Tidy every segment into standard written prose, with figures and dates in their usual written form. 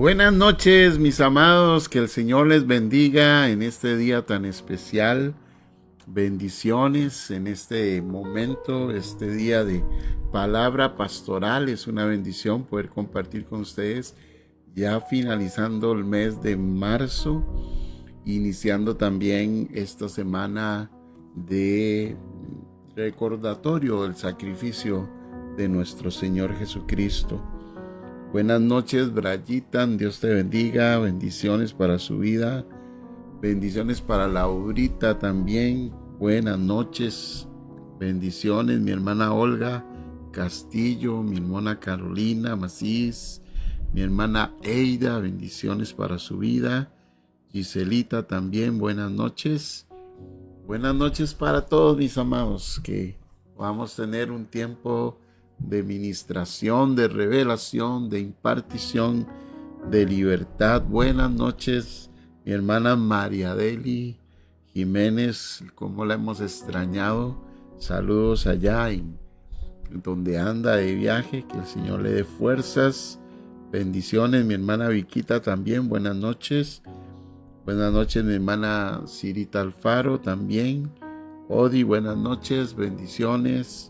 Buenas noches, mis amados, que el Señor les bendiga en este día tan especial. Bendiciones en este momento, este día de palabra pastoral. Es una bendición poder compartir con ustedes, ya finalizando el mes de marzo, iniciando también esta semana de recordatorio del sacrificio de nuestro Señor Jesucristo. Buenas noches, Brayita, Dios te bendiga, bendiciones para su vida, bendiciones para Laurita también, buenas noches, bendiciones, mi hermana Olga Castillo, mi hermana Carolina Macís, mi hermana Eida, bendiciones para su vida, Giselita también, buenas noches para todos mis amados, que vamos a tener un tiempo de ministración, de revelación, de impartición, de libertad. Buenas noches, mi hermana María Deli Jiménez, cómo la hemos extrañado. Saludos allá en donde anda de viaje, que el Señor le dé fuerzas. Bendiciones, mi hermana Viquita también, buenas noches. Buenas noches, mi hermana Cirita Alfaro también. Odi, buenas noches, bendiciones.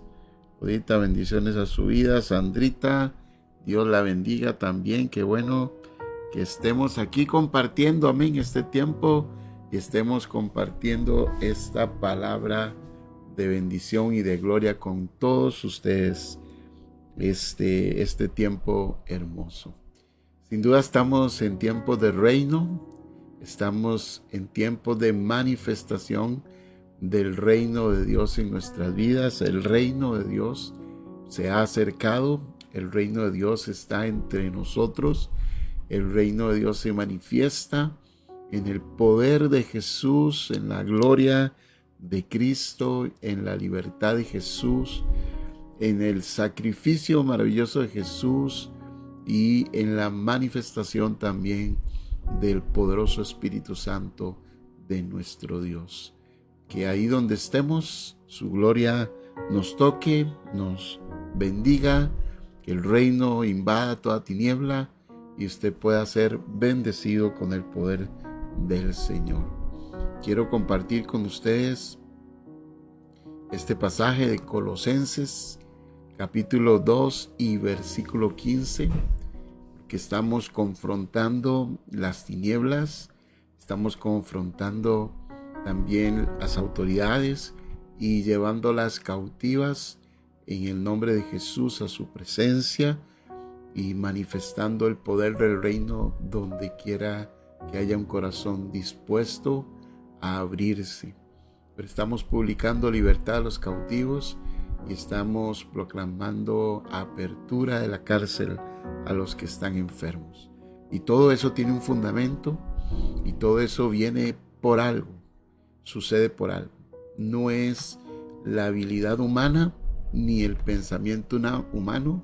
Odita, bendiciones a su vida. Sandrita, Dios la bendiga también. Qué bueno que estemos aquí compartiendo, amén, este tiempo y estemos compartiendo esta palabra de bendición y de gloria con todos ustedes este tiempo hermoso. Sin duda estamos en tiempos de reino, estamos en tiempos de manifestación del reino de Dios en nuestras vidas. El reino de Dios se ha acercado, el reino de Dios está entre nosotros, el reino de Dios se manifiesta en el poder de Jesús, en la gloria de Cristo, en la libertad de Jesús, en el sacrificio maravilloso de Jesús y en la manifestación también del poderoso Espíritu Santo de nuestro Dios. Que ahí donde estemos, su gloria nos toque, nos bendiga, que el reino invada toda tiniebla y usted pueda ser bendecido con el poder del Señor. Quiero compartir con ustedes este pasaje de Colosenses, capítulo 2 y versículo 15, que estamos confrontando las tinieblas, estamos confrontando también las autoridades y llevándolas cautivas en el nombre de Jesús a su presencia y manifestando el poder del reino donde quiera que haya un corazón dispuesto a abrirse. Pero estamos publicando libertad a los cautivos y estamos proclamando apertura de la cárcel a los que están enfermos. Y todo eso tiene un fundamento y todo eso viene por algo. Sucede por algo. No es la habilidad humana, ni el pensamiento humano,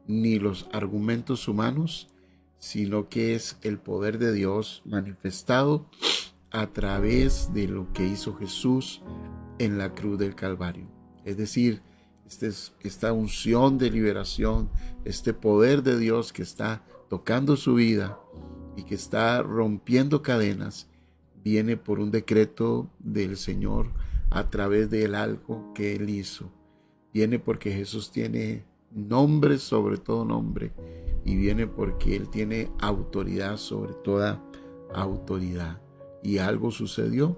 ni los argumentos humanos, sino que es el poder de Dios manifestado a través de lo que hizo Jesús en la cruz del Calvario. Es decir, esta unción de liberación, este poder de Dios que está tocando su vida y que está rompiendo cadenas, viene por un decreto del Señor a través del algo que Él hizo. Viene porque Jesús tiene nombre sobre todo nombre y viene porque Él tiene autoridad sobre toda autoridad. Y algo sucedió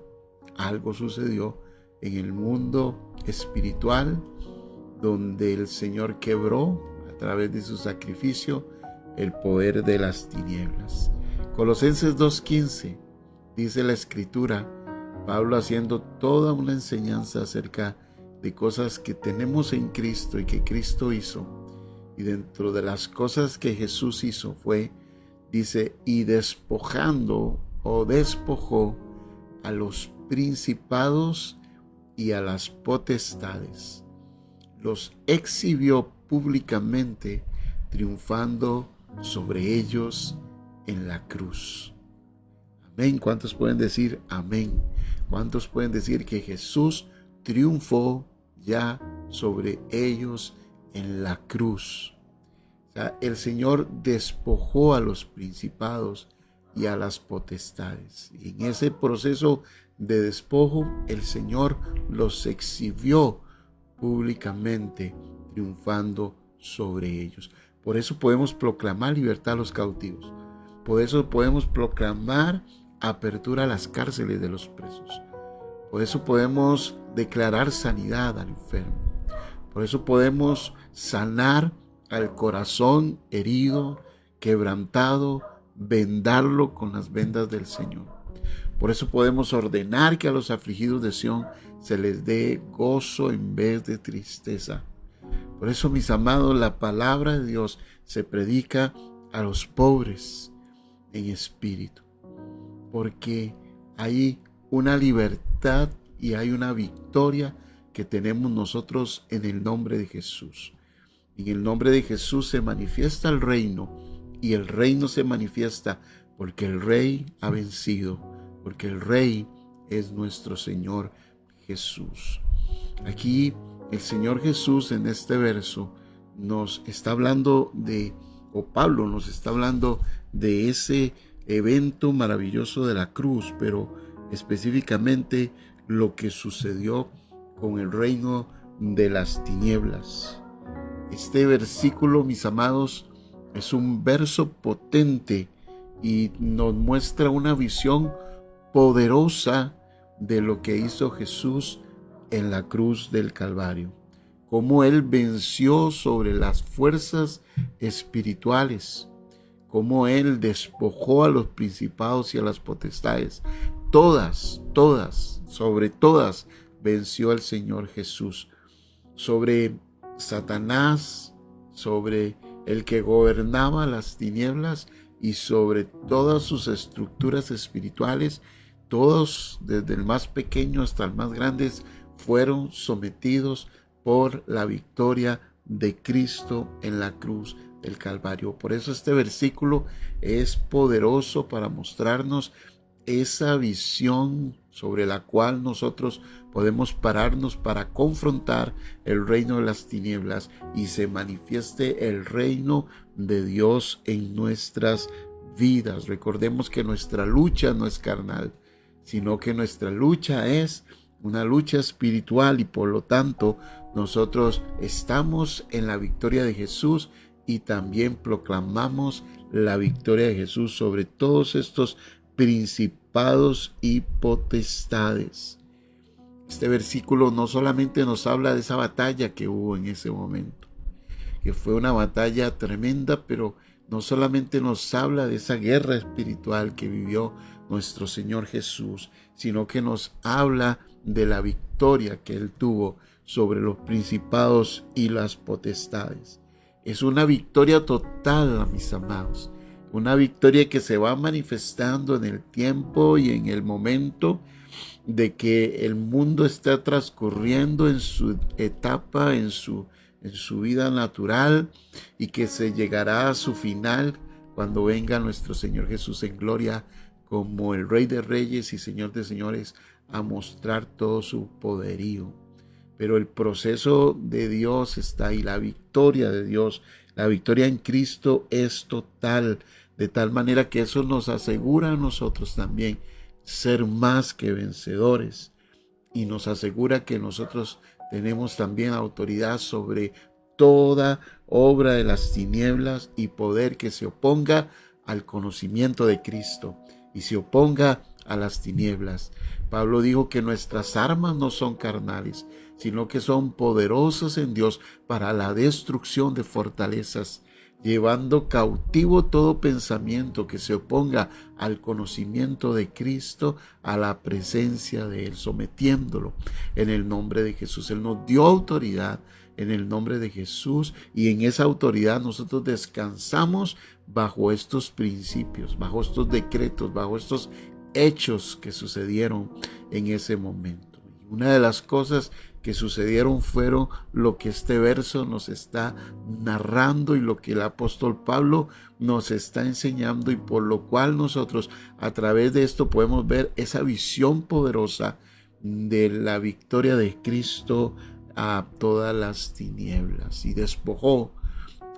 en el mundo espiritual donde el Señor quebró a través de su sacrificio el poder de las tinieblas. Colosenses 2:15 dice la Escritura, Pablo haciendo toda una enseñanza acerca de cosas que tenemos en Cristo y que Cristo hizo. Y dentro de las cosas que Jesús hizo dice, y despojando o despojó a los principados y a las potestades. Los exhibió públicamente, triunfando sobre ellos en la cruz. Amén. ¿Cuántos pueden decir amén? ¿Cuántos pueden decir que Jesús triunfó ya sobre ellos en la cruz? sea, el Señor despojó a los principados y a las potestades. Y en ese proceso de despojo, el Señor los exhibió públicamente, triunfando sobre ellos. Por eso podemos proclamar libertad a los cautivos. Por eso podemos proclamar apertura a las cárceles de los presos. Por eso podemos declarar sanidad al enfermo. Por eso podemos sanar al corazón herido, quebrantado, vendarlo con las vendas del Señor. Por eso podemos ordenar que a los afligidos de Sión se les dé gozo en vez de tristeza. Por eso, mis amados, la palabra de Dios se predica a los pobres en espíritu, porque hay una libertad y hay una victoria que tenemos nosotros en el nombre de Jesús. En el nombre de Jesús se manifiesta el reino, y el reino se manifiesta porque el Rey ha vencido, porque el Rey es nuestro Señor Jesús. Aquí el Señor Jesús en este verso nos está hablando o Pablo nos está hablando de ese evento maravilloso de la cruz, pero específicamente lo que sucedió con el reino de las tinieblas. Este versículo, mis amados, es un verso potente y nos muestra una visión poderosa de lo que hizo Jesús en la cruz del Calvario. Cómo Él venció sobre las fuerzas espirituales, cómo Él despojó a los principados y a las potestades. Sobre todas venció al Señor Jesús. Sobre Satanás, sobre el que gobernaba las tinieblas y sobre todas sus estructuras espirituales, todos, desde el más pequeño hasta el más grande, fueron sometidos por la victoria de Cristo en la cruz del Calvario. Por eso este versículo es poderoso para mostrarnos esa visión sobre la cual nosotros podemos pararnos para confrontar el reino de las tinieblas y se manifieste el reino de Dios en nuestras vidas. Recordemos que nuestra lucha no es carnal, sino que nuestra lucha es una lucha espiritual y por lo tanto nosotros estamos en la victoria de Jesús y también proclamamos la victoria de Jesús sobre todos estos principados y potestades. Este versículo no solamente nos habla de esa batalla que hubo en ese momento, que fue una batalla tremenda, pero no solamente nos habla de esa guerra espiritual que vivió nuestro Señor Jesús, sino que nos habla de la victoria que Él tuvo sobre los principados y las potestades. Es una victoria total, mis amados. Una victoria que se va manifestando en el tiempo y en el momento de que el mundo está transcurriendo en su etapa, en su vida natural, y que se llegará a su final cuando venga nuestro Señor Jesús en gloria como el Rey de Reyes y Señor de Señores a mostrar todo su poderío. Pero el proceso de Dios está ahí, la victoria de Dios, la victoria en Cristo es total, de tal manera que eso nos asegura a nosotros también ser más que vencedores y nos asegura que nosotros tenemos también autoridad sobre toda obra de las tinieblas y poder que se oponga al conocimiento de Cristo y se oponga a las tinieblas. Pablo dijo que nuestras armas no son carnales, sino que son poderosas en Dios para la destrucción de fortalezas, llevando cautivo todo pensamiento que se oponga al conocimiento de Cristo, a la presencia de Él, sometiéndolo en el nombre de Jesús. Él nos dio autoridad en el nombre de Jesús y en esa autoridad nosotros descansamos bajo estos principios, bajo estos decretos, bajo estos hechos que sucedieron en ese momento. Y una de las cosas que sucedieron fueron lo que este verso nos está narrando y lo que el apóstol Pablo nos está enseñando, y por lo cual nosotros a través de esto podemos ver esa visión poderosa de la victoria de Cristo a todas las tinieblas, y despojó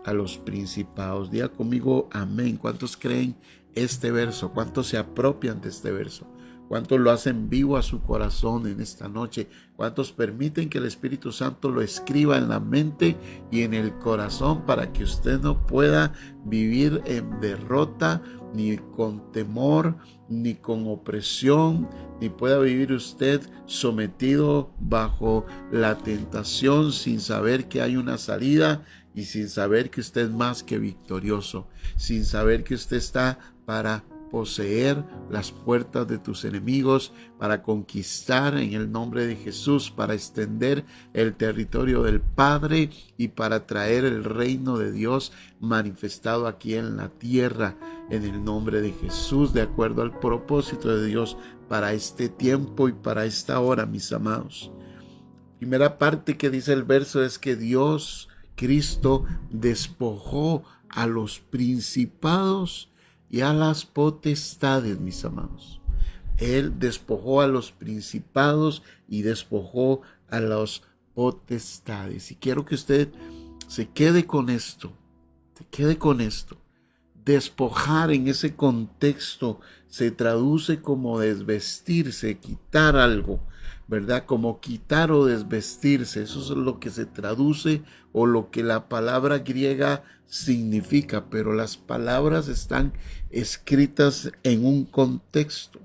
a los principados. Diga conmigo amén. ¿Cuántos creen este verso? ¿Cuántos se apropian de este verso? ¿Cuántos lo hacen vivo a su corazón en esta noche? ¿Cuántos permiten que el Espíritu Santo lo escriba en la mente y en el corazón para que usted no pueda vivir en derrota, ni con temor, ni con opresión, ni pueda vivir usted sometido bajo la tentación sin saber que hay una salida y sin saber que usted es más que victorioso, sin saber que usted está para poseer las puertas de tus enemigos, para conquistar en el nombre de Jesús, para extender el territorio del Padre y para traer el reino de Dios manifestado aquí en la tierra, en el nombre de Jesús, de acuerdo al propósito de Dios para este tiempo y para esta hora, mis amados. Primera parte que dice el verso es que Dios, Cristo, despojó a los principados y a las potestades, mis amados. Él despojó a los principados y despojó a las potestades. Y quiero que usted se quede con esto, Despojar en ese contexto se traduce como desvestirse, quitar algo, ¿verdad? Como quitar o desvestirse. Eso es lo que se traduce o lo que la palabra griega significa, pero las palabras están escritas en un contexto.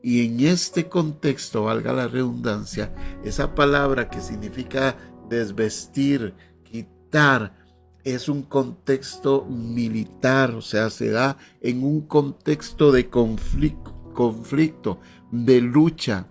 Y en este contexto, valga la redundancia, esa palabra que significa desvestir, quitar, es un contexto militar, o sea, se da en un contexto de conflicto, de lucha,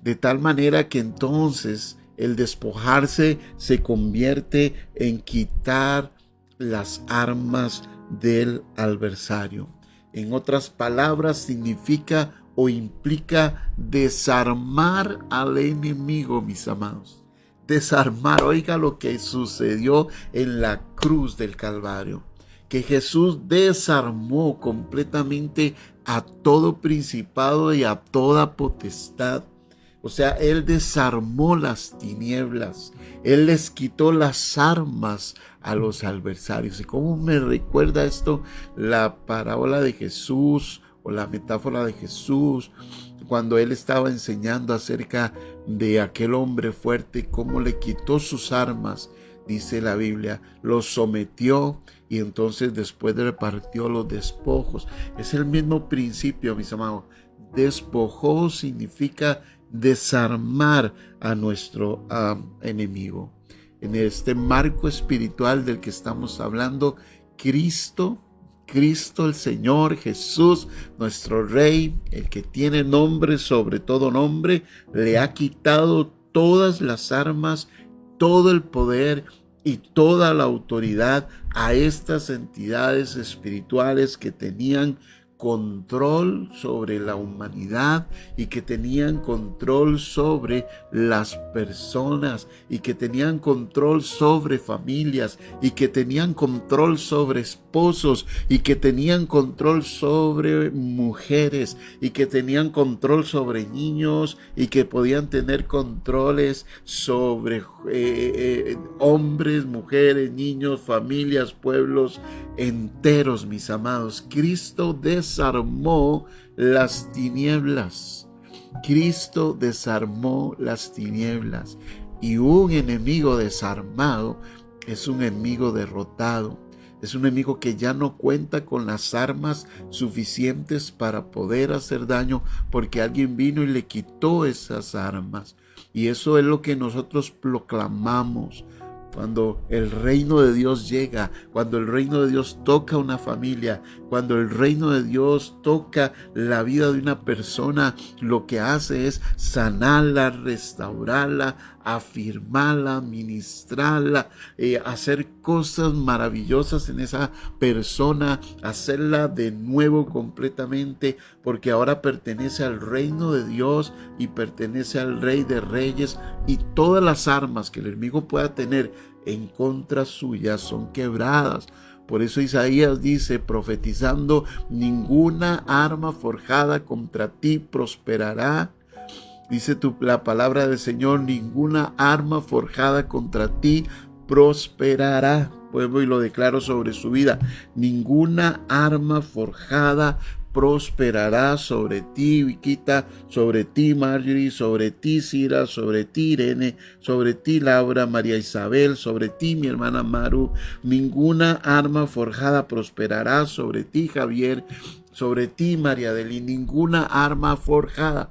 de tal manera que entonces el despojarse se convierte en quitar las armas del adversario. En otras palabras, significa o implica desarmar al enemigo, mis amados. Desarmar, oiga lo que sucedió en la cruz del Calvario, que Jesús desarmó completamente a todo principado y a toda potestad. O sea, Él desarmó las tinieblas, Él les quitó las armas a los adversarios. ¿Y cómo me recuerda esto la parábola de Jesús o la metáfora de Jesús cuando Él estaba enseñando acerca de aquel hombre fuerte, cómo le quitó sus armas? Dice la Biblia, los sometió y entonces después repartió los despojos. Es el mismo principio, mis amados. Despojó significa desarmar a nuestro enemigo. En este marco espiritual del que estamos hablando, Cristo el Señor Jesús, nuestro Rey, el que tiene nombre sobre todo nombre, le ha quitado todas las armas, todo el poder y toda la autoridad a estas entidades espirituales que tenían control sobre la humanidad y que tenían control sobre las personas y que tenían control sobre familias y que tenían control sobre esposos y que tenían control sobre mujeres y que tenían control sobre niños y que podían tener controles sobre hombres, mujeres, niños, familias, pueblos enteros, mis amados. Cristo desarmó las tinieblas. Cristo desarmó las tinieblas. Y un enemigo desarmado es un enemigo derrotado. Es un enemigo que ya no cuenta con las armas suficientes para poder hacer daño porque alguien vino y le quitó esas armas. Y eso es lo que nosotros proclamamos. Cuando el reino de Dios llega, cuando el reino de Dios toca una familia, cuando el reino de Dios toca la vida de una persona, lo que hace es sanarla, restaurarla, afirmarla, ministrarla, hacer cosas maravillosas en esa persona, hacerla de nuevo completamente, porque ahora pertenece al reino de Dios y pertenece al Rey de Reyes, y todas las armas que el enemigo pueda tener en contra suya son quebradas. Por eso Isaías dice, profetizando, ninguna arma forjada contra ti prosperará. Dice la palabra del Señor, ninguna arma forjada contra ti prosperará. pueblo y lo declaro sobre su vida. Ninguna arma forjada prosperará sobre ti, Viquita, sobre ti, Marjorie, sobre ti, Cira, sobre ti, Irene, sobre ti, Laura, María Isabel, sobre ti, mi hermana Maru. Ninguna arma forjada prosperará sobre ti, Javier, sobre ti, María Deli. Ninguna arma forjada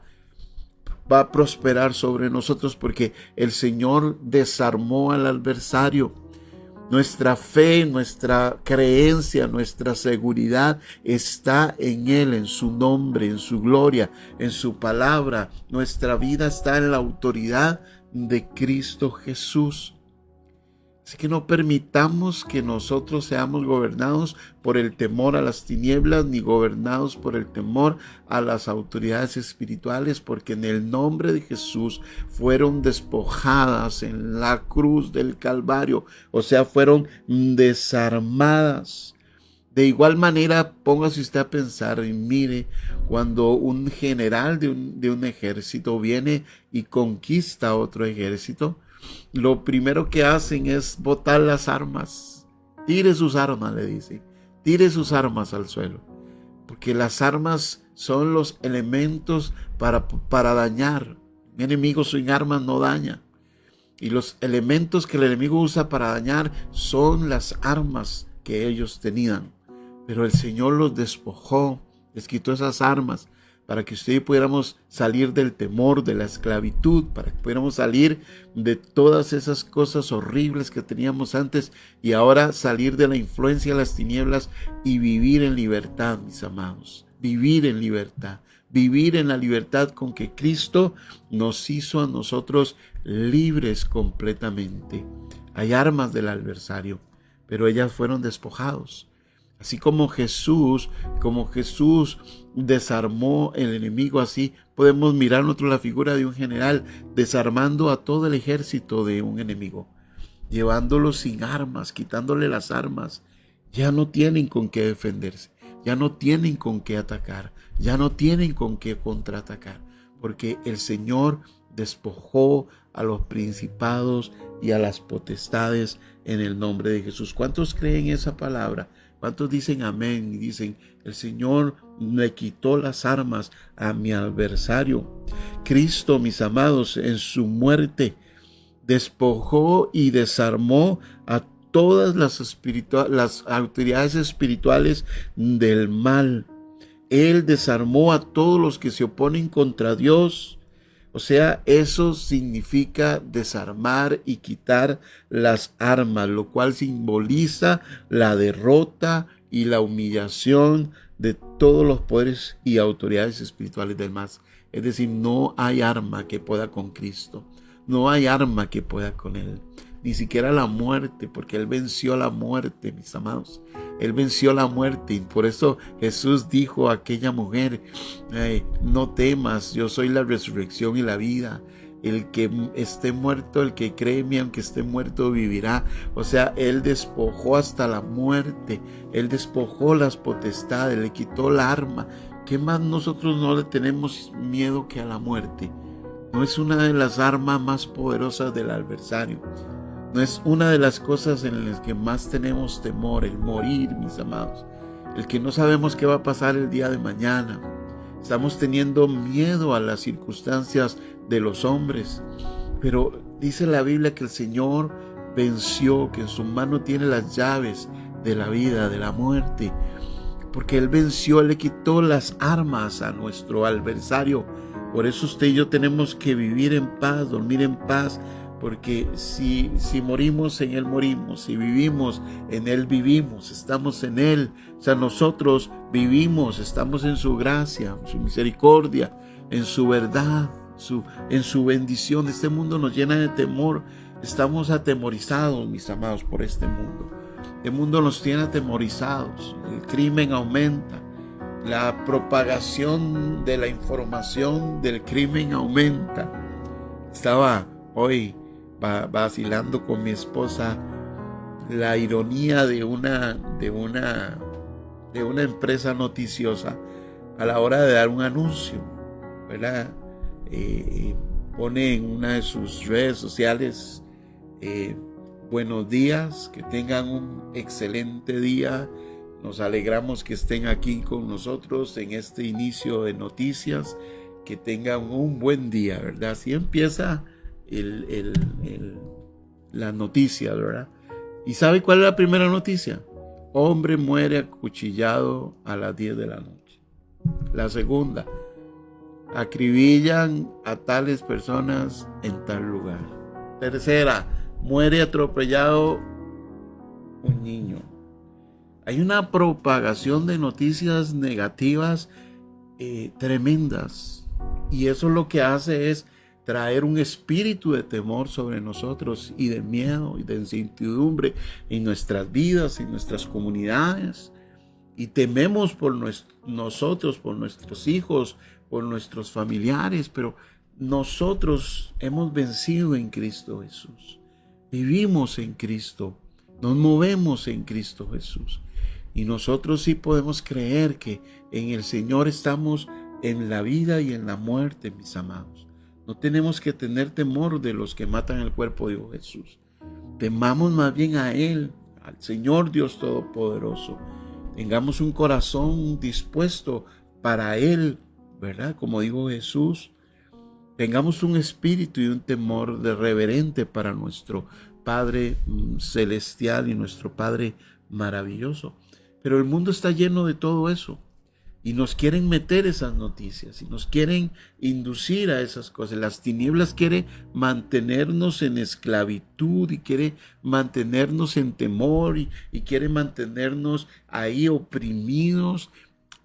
va a prosperar sobre nosotros porque el Señor desarmó al adversario. Nuestra fe, nuestra creencia, nuestra seguridad está en Él, en su nombre, en su gloria, en su palabra. Nuestra vida está en la autoridad de Cristo Jesús. Así que no permitamos que nosotros seamos gobernados por el temor a las tinieblas, ni gobernados por el temor a las autoridades espirituales, porque en el nombre de Jesús fueron despojadas en la cruz del Calvario, o sea, fueron desarmadas. De igual manera, póngase usted a pensar y mire, cuando un general de un ejército viene y conquista otro ejército, lo primero que hacen es botar las armas. Tire sus armas, le dicen. Tire sus armas al suelo. Porque las armas son los elementos para dañar. Un enemigo sin armas no daña. Y los elementos que el enemigo usa para dañar son las armas que ellos tenían. Pero el Señor los despojó, les quitó esas armas para que usted y yo pudiéramos salir del temor, de la esclavitud, para que pudiéramos salir de todas esas cosas horribles que teníamos antes y ahora salir de la influencia de las tinieblas y vivir en libertad, mis amados. Vivir en libertad, vivir en la libertad con que Cristo nos hizo a nosotros libres completamente. Hay armas del adversario, pero ellas fueron despojados. Así como Jesús desarmó el enemigo, así podemos mirar nosotros la figura de un general desarmando a todo el ejército de un enemigo, llevándolo sin armas, quitándole las armas. Ya no tienen con qué defenderse, ya no tienen con qué atacar, ya no tienen con qué contraatacar, porque el Señor despojó a los principados y a las potestades en el nombre de Jesús. ¿Cuántos creen esa palabra? ¿Cuántos dicen amén? Y dicen, el Señor le quitó las armas a mi adversario. Cristo, mis amados, en su muerte despojó y desarmó a todas las autoridades espirituales del mal. Él desarmó a todos los que se oponen contra Dios. O sea, eso significa desarmar y quitar las armas, lo cual simboliza la derrota y la humillación de todos los poderes y autoridades espirituales del mal. Es decir, no hay arma que pueda con Cristo, no hay arma que pueda con Él, ni siquiera la muerte, porque Él venció la muerte, mis amados. Él venció la muerte y por eso Jesús dijo a aquella mujer, no temas, yo soy la resurrección y la vida. El que esté muerto, el que cree en mí, aunque esté muerto, vivirá. O sea, Él despojó hasta la muerte. Él despojó las potestades, le quitó la arma. ¿Qué más nosotros no le tenemos miedo que a la muerte? No es una de las armas más poderosas del adversario. No es una de las cosas en las que más tenemos temor, el morir, mis amados. El que no sabemos qué va a pasar el día de mañana. Estamos teniendo miedo a las circunstancias de los hombres. Pero dice la Biblia que el Señor venció, que en su mano tiene las llaves de la vida, de la muerte. Porque Él venció, Él le quitó las armas a nuestro adversario. Por eso usted y yo tenemos que vivir en paz, dormir en paz. Porque si morimos, en Él morimos. Si vivimos, en Él vivimos. Estamos en Él. O sea, nosotros vivimos, estamos en su gracia, en su misericordia, en su verdad, en su bendición. Este mundo nos llena de temor. Estamos atemorizados, mis amados, por este mundo. El mundo nos tiene atemorizados. El crimen aumenta. La propagación de la información del crimen aumenta. Estaba hoy vacilando con mi esposa la ironía de una empresa noticiosa a la hora de dar un anuncio, ¿verdad? Pone en una de sus redes sociales, buenos días, que tengan un excelente día. Nos alegramos que estén aquí con nosotros en este inicio de noticias. Que tengan un buen día, ¿verdad? Así empieza la noticia, ¿verdad? ¿Y sabe cuál es la primera noticia? Hombre muere acuchillado a las 10 de la noche. La segunda, acribillan a tales personas en tal lugar. Tercera, muere atropellado un niño. Hay una propagación de noticias negativas tremendas, y eso lo que hace es traer un espíritu de temor sobre nosotros, y de miedo y de incertidumbre en nuestras vidas, en nuestras comunidades, y tememos por nosotros, por nuestros hijos, por nuestros familiares. Pero nosotros hemos vencido en Cristo Jesús, vivimos en Cristo, nos movemos en Cristo Jesús, y nosotros sí podemos creer que en el Señor estamos en la vida y en la muerte, mis amados. No tenemos que tener temor de los que matan el cuerpo de Jesús. Temamos más bien a Él, al Señor Dios Todopoderoso. Tengamos un corazón dispuesto para Él, ¿verdad? Como dijo Jesús, tengamos un espíritu y un temor de reverente para nuestro Padre celestial y nuestro Padre maravilloso. Pero el mundo está lleno de todo eso, y nos quieren meter esas noticias, y nos quieren inducir a esas cosas. Las tinieblas quieren mantenernos en esclavitud, y quiere mantenernos en temor, y quiere mantenernos ahí oprimidos.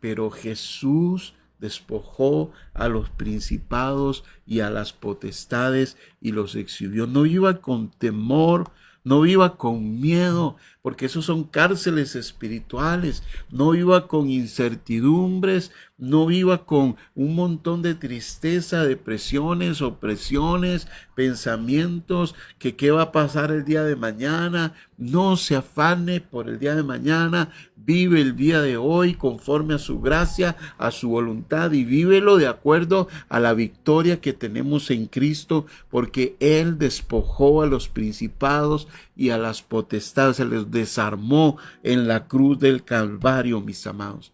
Pero Jesús despojó a los principados y a las potestades y los exhibió. No iba con temor, no iba con miedo, porque esos son cárceles espirituales. No iba con incertidumbres, no iba con un montón de tristeza, depresiones, opresiones, pensamientos, que qué va a pasar el día de mañana. No se afane por el día de mañana, vive el día de hoy conforme a su gracia, a su voluntad, y vívelo de acuerdo a la victoria que tenemos en Cristo, porque Él despojó a los principados y a las potestades, se les desarmó en la cruz del Calvario, mis amados.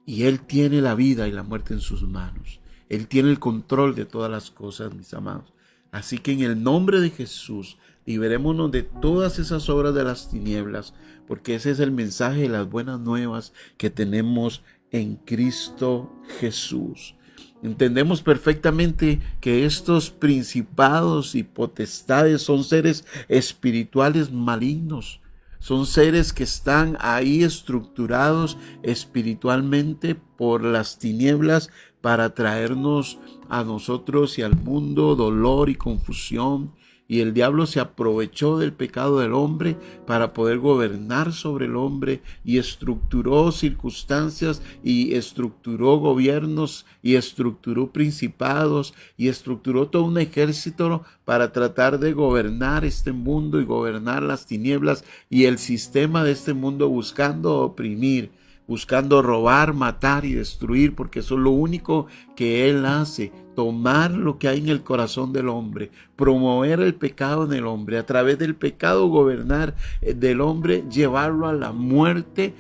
Y Él tiene la vida y la muerte en sus manos. Él tiene el control de todas las cosas, mis amados. Así que en el nombre de Jesús, liberémonos de todas esas obras de las tinieblas, porque ese es el mensaje de las buenas nuevas que tenemos en Cristo Jesús. Entendemos perfectamente que estos principados y potestades son seres espirituales malignos. Son seres que están ahí estructurados espiritualmente por las tinieblas para traernos a nosotros y al mundo dolor y confusión. Y el diablo se aprovechó del pecado del hombre para poder gobernar sobre el hombre, y estructuró circunstancias, y estructuró gobiernos, y estructuró principados, y estructuró todo un ejército para tratar de gobernar este mundo y gobernar las tinieblas y el sistema de este mundo, buscando oprimir, buscando robar, matar y destruir, porque eso es lo único que Él hace: tomar lo que hay en el corazón del hombre, promover el pecado en el hombre, a través del pecado gobernar del hombre, llevarlo a la muerte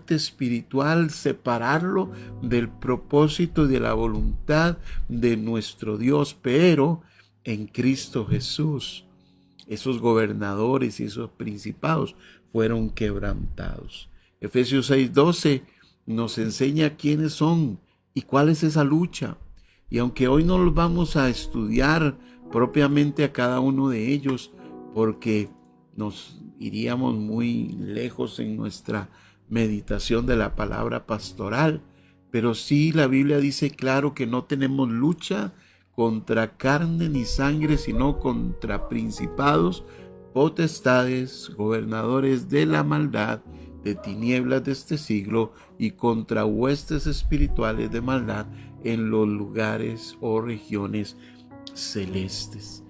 espiritual, separarlo del propósito y de la voluntad de nuestro Dios. Pero en Cristo Jesús, esos gobernadores y esos principados fueron quebrantados. Efesios 6:12 nos enseña quiénes son y cuál es esa lucha. Y aunque hoy no los vamos a estudiar propiamente a cada uno de ellos, porque nos iríamos muy lejos en nuestra meditación de la palabra pastoral, pero sí la Biblia dice claro que no tenemos lucha contra carne ni sangre, sino contra principados, potestades, gobernadores de la maldad, de tinieblas de este siglo, y contra huestes espirituales de maldad en los lugares o regiones celestes.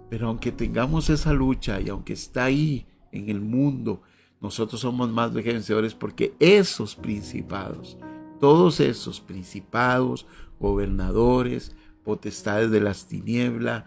Pero aunque tengamos esa lucha, y aunque está ahí en el mundo, nosotros somos más vencedores, porque esos principados, todos esos principados, gobernadores, potestades de las tinieblas,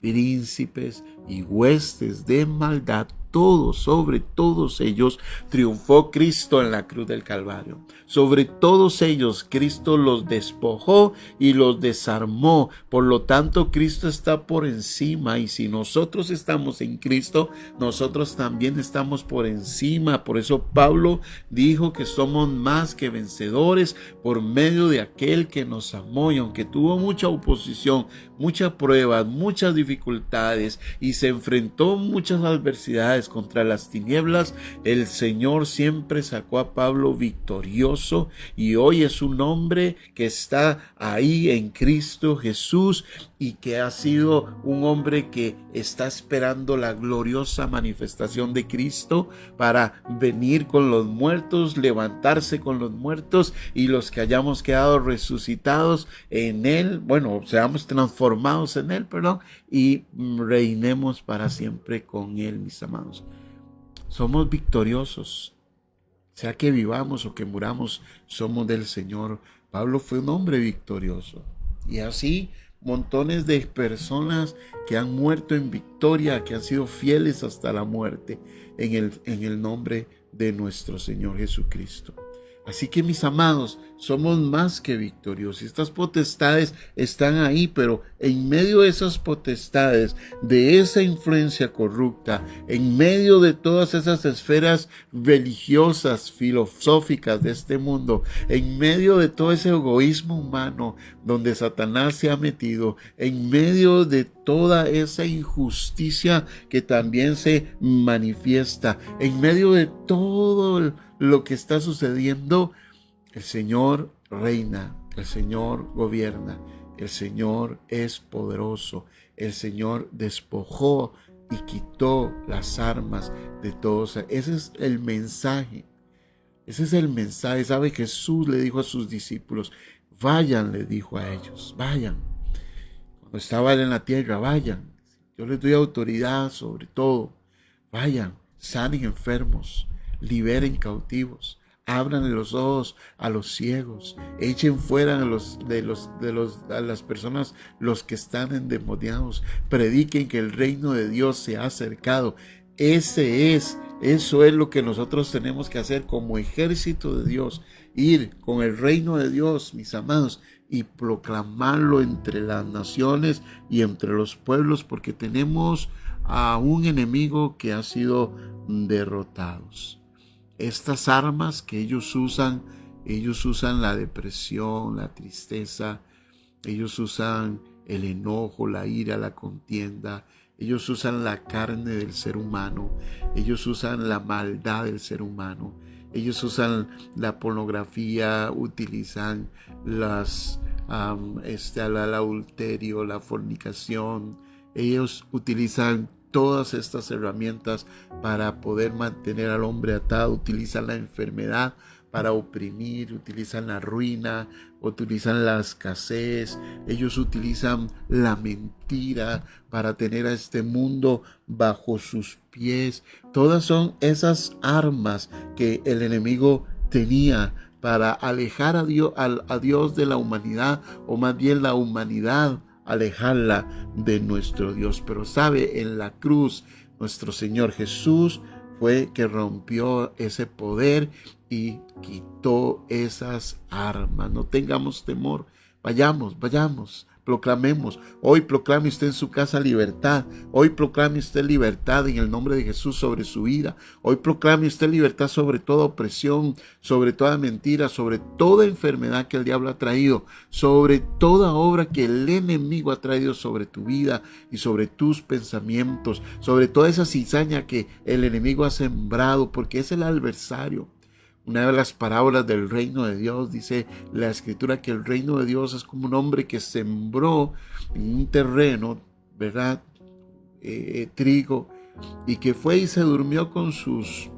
príncipes y huestes de maldad, todos, sobre todos ellos, triunfó Cristo en la cruz del Calvario. Sobre todos ellos, Cristo los despojó y los desarmó. Por lo tanto, Cristo está por encima. Y si nosotros estamos en Cristo, nosotros también estamos por encima. Por eso Pablo dijo que somos más que vencedores por medio de aquel que nos amó. Y aunque tuvo mucha oposición, muchas pruebas, muchas dificultades y se enfrentó muchas adversidades contra las tinieblas, el Señor siempre sacó a Pablo victorioso y hoy es un hombre que está ahí en Cristo Jesús y que ha sido un hombre que está esperando la gloriosa manifestación de Cristo para venir con los muertos, levantarse con los muertos y los que hayamos quedado resucitados en Él, bueno, seamos transformados en Él, y reinemos para siempre con Él, mis amados. Somos victoriosos, sea que vivamos o que muramos, somos del Señor. Pablo fue un hombre victorioso y así montones de personas que han muerto en victoria, que han sido fieles hasta la muerte en el nombre de nuestro Señor Jesucristo. Así que mis amados, somos más que victoriosos. Estas potestades están ahí, pero en medio de esas potestades, de esa influencia corrupta, en medio de todas esas esferas religiosas, filosóficas de este mundo, en medio de todo ese egoísmo humano donde Satanás se ha metido, en medio de toda esa injusticia que también se manifiesta, en medio de todo lo que está sucediendo, el Señor reina, el Señor gobierna, el Señor es poderoso, el Señor despojó y quitó las armas de todos. Ese es el mensaje. Ese es el mensaje. ¿Sabe? Jesús le dijo a sus discípulos, vayan, le dijo a ellos, vayan. Cuando estaba en la tierra, vayan. Yo les doy autoridad sobre todo. Vayan, sanen enfermos, liberen cautivos, abran los ojos a los ciegos, echen fuera a las personas los que están endemoniados, prediquen que el reino de Dios se ha acercado. Eso es lo que nosotros tenemos que hacer como ejército de Dios, ir con el reino de Dios, mis amados, y proclamarlo entre las naciones y entre los pueblos, porque tenemos a un enemigo que ha sido derrotados. Estas armas que ellos usan la depresión, la tristeza, ellos usan el enojo, la ira, la contienda, ellos usan la carne del ser humano, ellos usan la maldad del ser humano, ellos usan la pornografía, utilizan el adulterio, la fornicación, ellos utilizan todas estas herramientas para poder mantener al hombre atado, utilizan la enfermedad para oprimir, utilizan la ruina, utilizan la escasez, ellos utilizan la mentira para tener a este mundo bajo sus pies. Todas son esas armas que el enemigo tenía para alejar a Dios de la humanidad, o más bien la humanidad alejarla de nuestro Dios. Pero sabe, en la cruz nuestro Señor Jesús fue que rompió ese poder y quitó esas armas. No tengamos temor, vayamos, proclamemos. Hoy proclame usted en su casa libertad. Hoy proclame usted libertad en el nombre de Jesús sobre su vida. Hoy proclame usted libertad sobre toda opresión, sobre toda mentira, sobre toda enfermedad que el diablo ha traído, sobre toda obra que el enemigo ha traído sobre tu vida y sobre tus pensamientos, sobre toda esa cizaña que el enemigo ha sembrado, porque es el adversario. Una de las parábolas del reino de Dios, dice la escritura, que el reino de Dios es como un hombre que sembró en un terreno, ¿verdad? Trigo, y que fue y se durmió con sus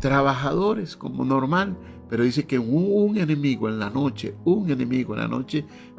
trabajadores como normal. Pero dice que un enemigo en la noche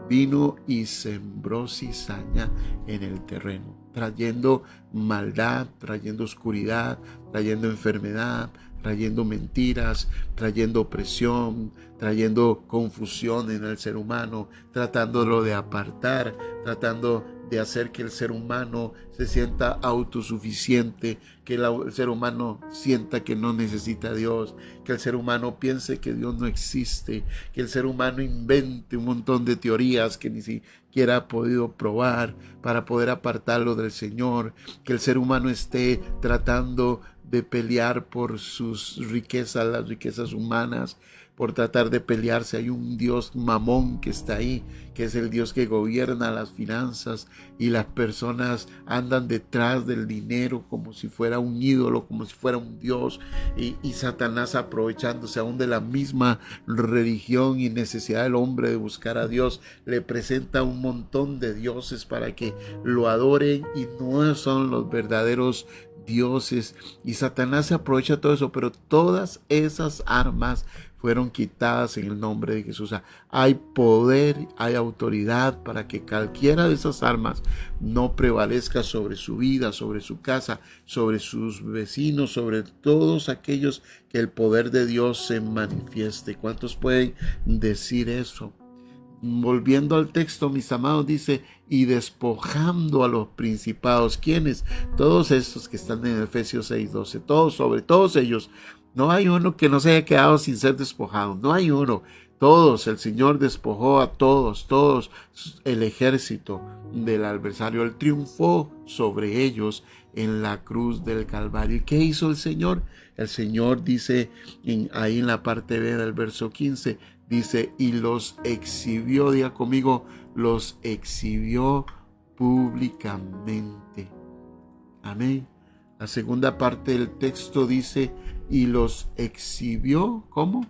vino y sembró cizaña en el terreno, trayendo maldad, trayendo oscuridad, trayendo enfermedad, trayendo mentiras, trayendo opresión, trayendo confusión en el ser humano, tratándolo de apartar, tratando de hacer que el ser humano se sienta autosuficiente, que el ser humano sienta que no necesita a Dios, que el ser humano piense que Dios no existe, que el ser humano invente un montón de teorías que ni siquiera ha podido probar para poder apartarlo del Señor, que el ser humano esté tratando de pelear por sus riquezas, las riquezas humanas, por tratar de pelearse. Hay un Dios mamón que está ahí, que es el Dios que gobierna las finanzas, y las personas andan detrás del dinero como si fuera un ídolo, como si fuera un Dios, y Satanás aprovechándose aún de la misma religión y necesidad del hombre de buscar a Dios, le presenta un montón de dioses para que lo adoren, y no son los verdaderos dioses, y Satanás se aprovecha de todo eso, pero todas esas armas fueron quitadas en el nombre de Jesús. Hay poder, hay autoridad para que cualquiera de esas armas no prevalezca sobre su vida, sobre su casa, sobre sus vecinos, sobre todos aquellos que el poder de Dios se manifieste. ¿Cuántos pueden decir eso? Volviendo al texto, mis amados, dice, y despojando a los principados. ¿Quiénes? Todos estos que están en Efesios 6:12. Todos, sobre todos ellos. No hay uno que no se haya quedado sin ser despojado. No hay uno. Todos, el Señor despojó a todos, el ejército del adversario. Él triunfó sobre ellos en la cruz del Calvario. ¿Y qué hizo el Señor? El Señor dice ahí en la parte B del verso 15, dice, y los exhibió, diga conmigo, los exhibió públicamente. Amén. La segunda parte del texto dice, y los exhibió, ¿cómo?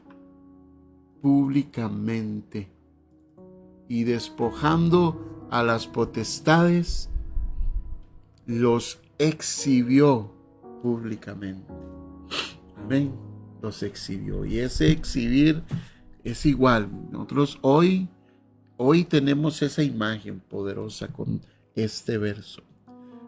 Públicamente. Y despojando a las potestades, los exhibió públicamente. Amén. Los exhibió. Y ese exhibir es igual. Nosotros hoy tenemos esa imagen poderosa con este verso.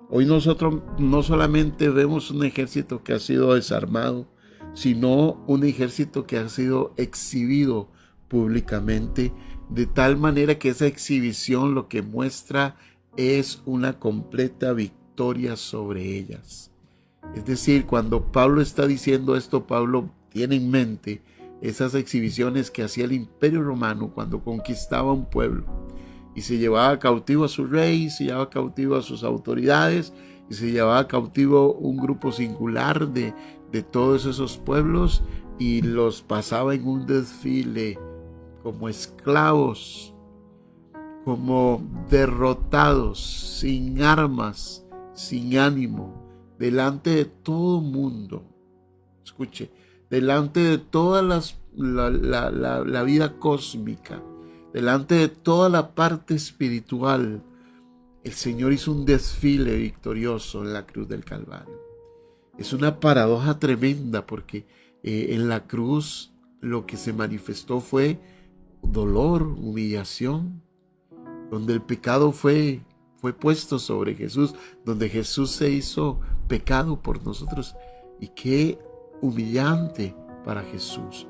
Hoy nosotros no solamente vemos un ejército que ha sido desarmado, sino un ejército que ha sido exhibido públicamente, de tal manera que esa exhibición lo que muestra es una completa victoria sobre ellas. Es decir, cuando Pablo está diciendo esto, Pablo tiene en mente esas exhibiciones que hacía el Imperio Romano cuando conquistaba un pueblo y se llevaba cautivo a su rey, se llevaba cautivo a sus autoridades y se llevaba cautivo un grupo singular de todos esos pueblos y los pasaba en un desfile como esclavos, como derrotados, sin armas, sin ánimo, delante de todo mundo. Escuche, delante de toda la vida cósmica, delante de toda la parte espiritual, el Señor hizo un desfile victorioso en la cruz del Calvario. Es una paradoja tremenda porque en la cruz lo que se manifestó fue dolor, humillación, donde el pecado fue puesto sobre Jesús, donde Jesús se hizo pecado por nosotros. Y qué humillante para Jesús.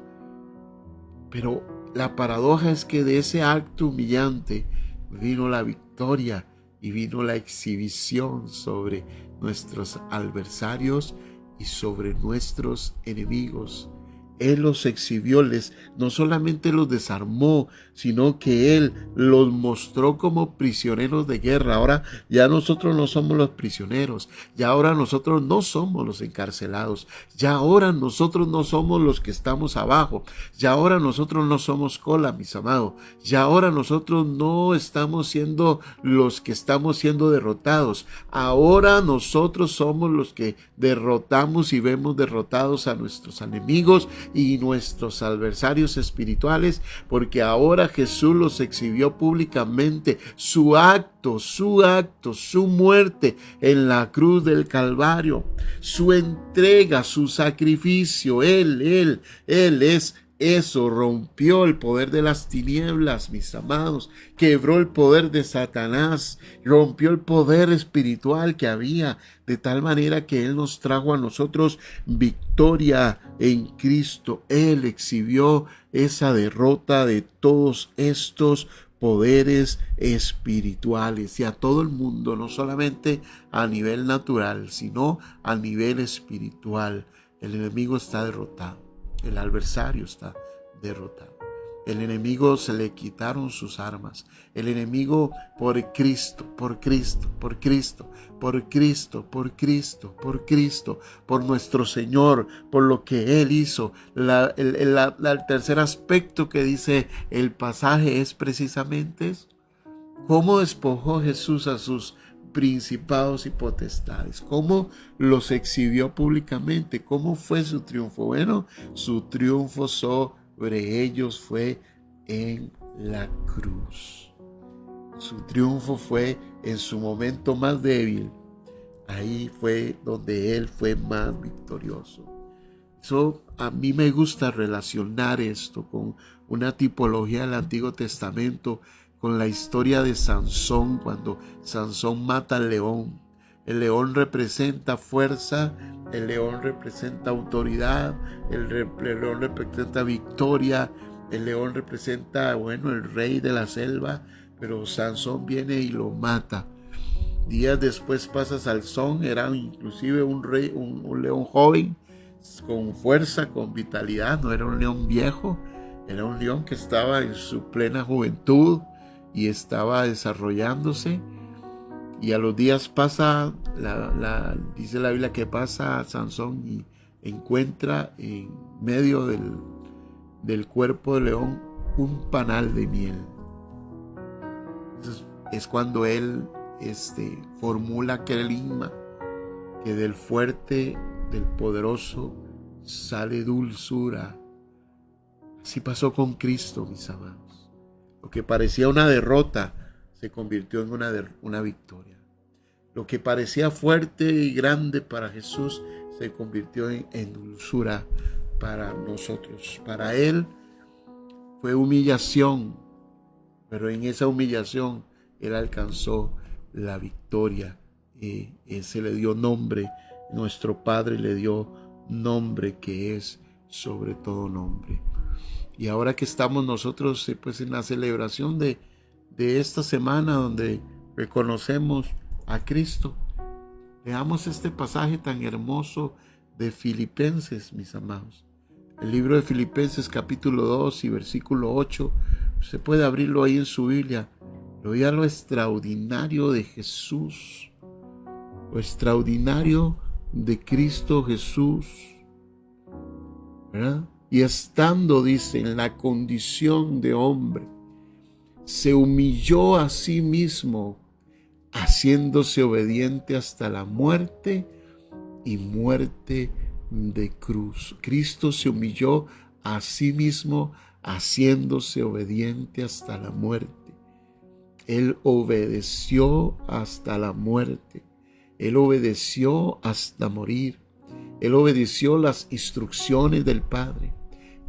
Pero la paradoja es que de ese acto humillante vino la victoria y vino la exhibición sobre nuestros adversarios y sobre nuestros enemigos. Él los exhibió, no solamente los desarmó, sino que Él los mostró como prisioneros de guerra. Ahora ya nosotros no somos los prisioneros, ya ahora nosotros no somos los encarcelados, ya ahora nosotros no somos los que estamos abajo, ya ahora nosotros no somos cola, mis amados, ya ahora nosotros no estamos siendo los que estamos siendo derrotados, ahora nosotros somos los que derrotamos y vemos derrotados a nuestros enemigos y nuestros adversarios espirituales, porque ahora Jesús los exhibió públicamente, su acto, su muerte en la cruz del Calvario, su entrega, su sacrificio. Él es eso rompió el poder de las tinieblas, mis amados, quebró el poder de Satanás, rompió el poder espiritual que había, de tal manera que Él nos trajo a nosotros victoria en Cristo. Él exhibió esa derrota de todos estos poderes espirituales y a todo el mundo, no solamente a nivel natural, sino a nivel espiritual. El enemigo está derrotado. El adversario está derrotado. El enemigo se le quitaron sus armas. El enemigo por Cristo, por Cristo, por Cristo, por Cristo, por Cristo, por Cristo, por nuestro Señor, por lo que Él hizo. El tercer aspecto que dice el pasaje es precisamente eso. ¿Cómo despojó Jesús a sus principados y potestades? ¿Cómo los exhibió públicamente? ¿Cómo fue su triunfo? Bueno, su triunfo sobre ellos fue en la cruz. Su triunfo fue en su momento más débil. Ahí fue donde Él fue más victorioso. Eso a mí me gusta relacionar esto con una tipología del Antiguo Testamento, con la historia de Sansón, cuando Sansón mata al león. El león representa fuerza, el león representa autoridad, el león representa victoria, el león representa, el rey de la selva, pero Sansón viene y lo mata. Días después pasa Sansón, era inclusive un león joven, con fuerza, con vitalidad, no era un león viejo, era un león que estaba en su plena juventud y estaba desarrollándose. Y a los días pasa, dice la Biblia que pasa Sansón y encuentra en medio del cuerpo del león un panal de miel. Entonces, es cuando él formula aquel enigma, que del fuerte, del poderoso, sale dulzura. Así pasó con Cristo, mis amados. Lo que parecía una derrota se convirtió en una victoria. Lo que parecía fuerte y grande para Jesús se convirtió en dulzura para nosotros. Para Él fue humillación, pero en esa humillación Él alcanzó la victoria. Se le dio nombre, nuestro Padre le dio nombre que es sobre todo nombre. Y ahora que estamos nosotros en la celebración de esta semana donde reconocemos a Cristo, leamos este pasaje tan hermoso de Filipenses, mis amados. El libro de Filipenses capítulo 2 y versículo 8. Usted puede abrirlo ahí en su Biblia. Vea lo extraordinario de Jesús, lo extraordinario de Cristo Jesús, ¿verdad? Y estando, dice, en la condición de hombre, se humilló a sí mismo, haciéndose obediente hasta la muerte y muerte de cruz. Cristo se humilló a sí mismo, haciéndose obediente hasta la muerte. Él obedeció hasta la muerte. Él obedeció hasta morir. Él obedeció las instrucciones del Padre.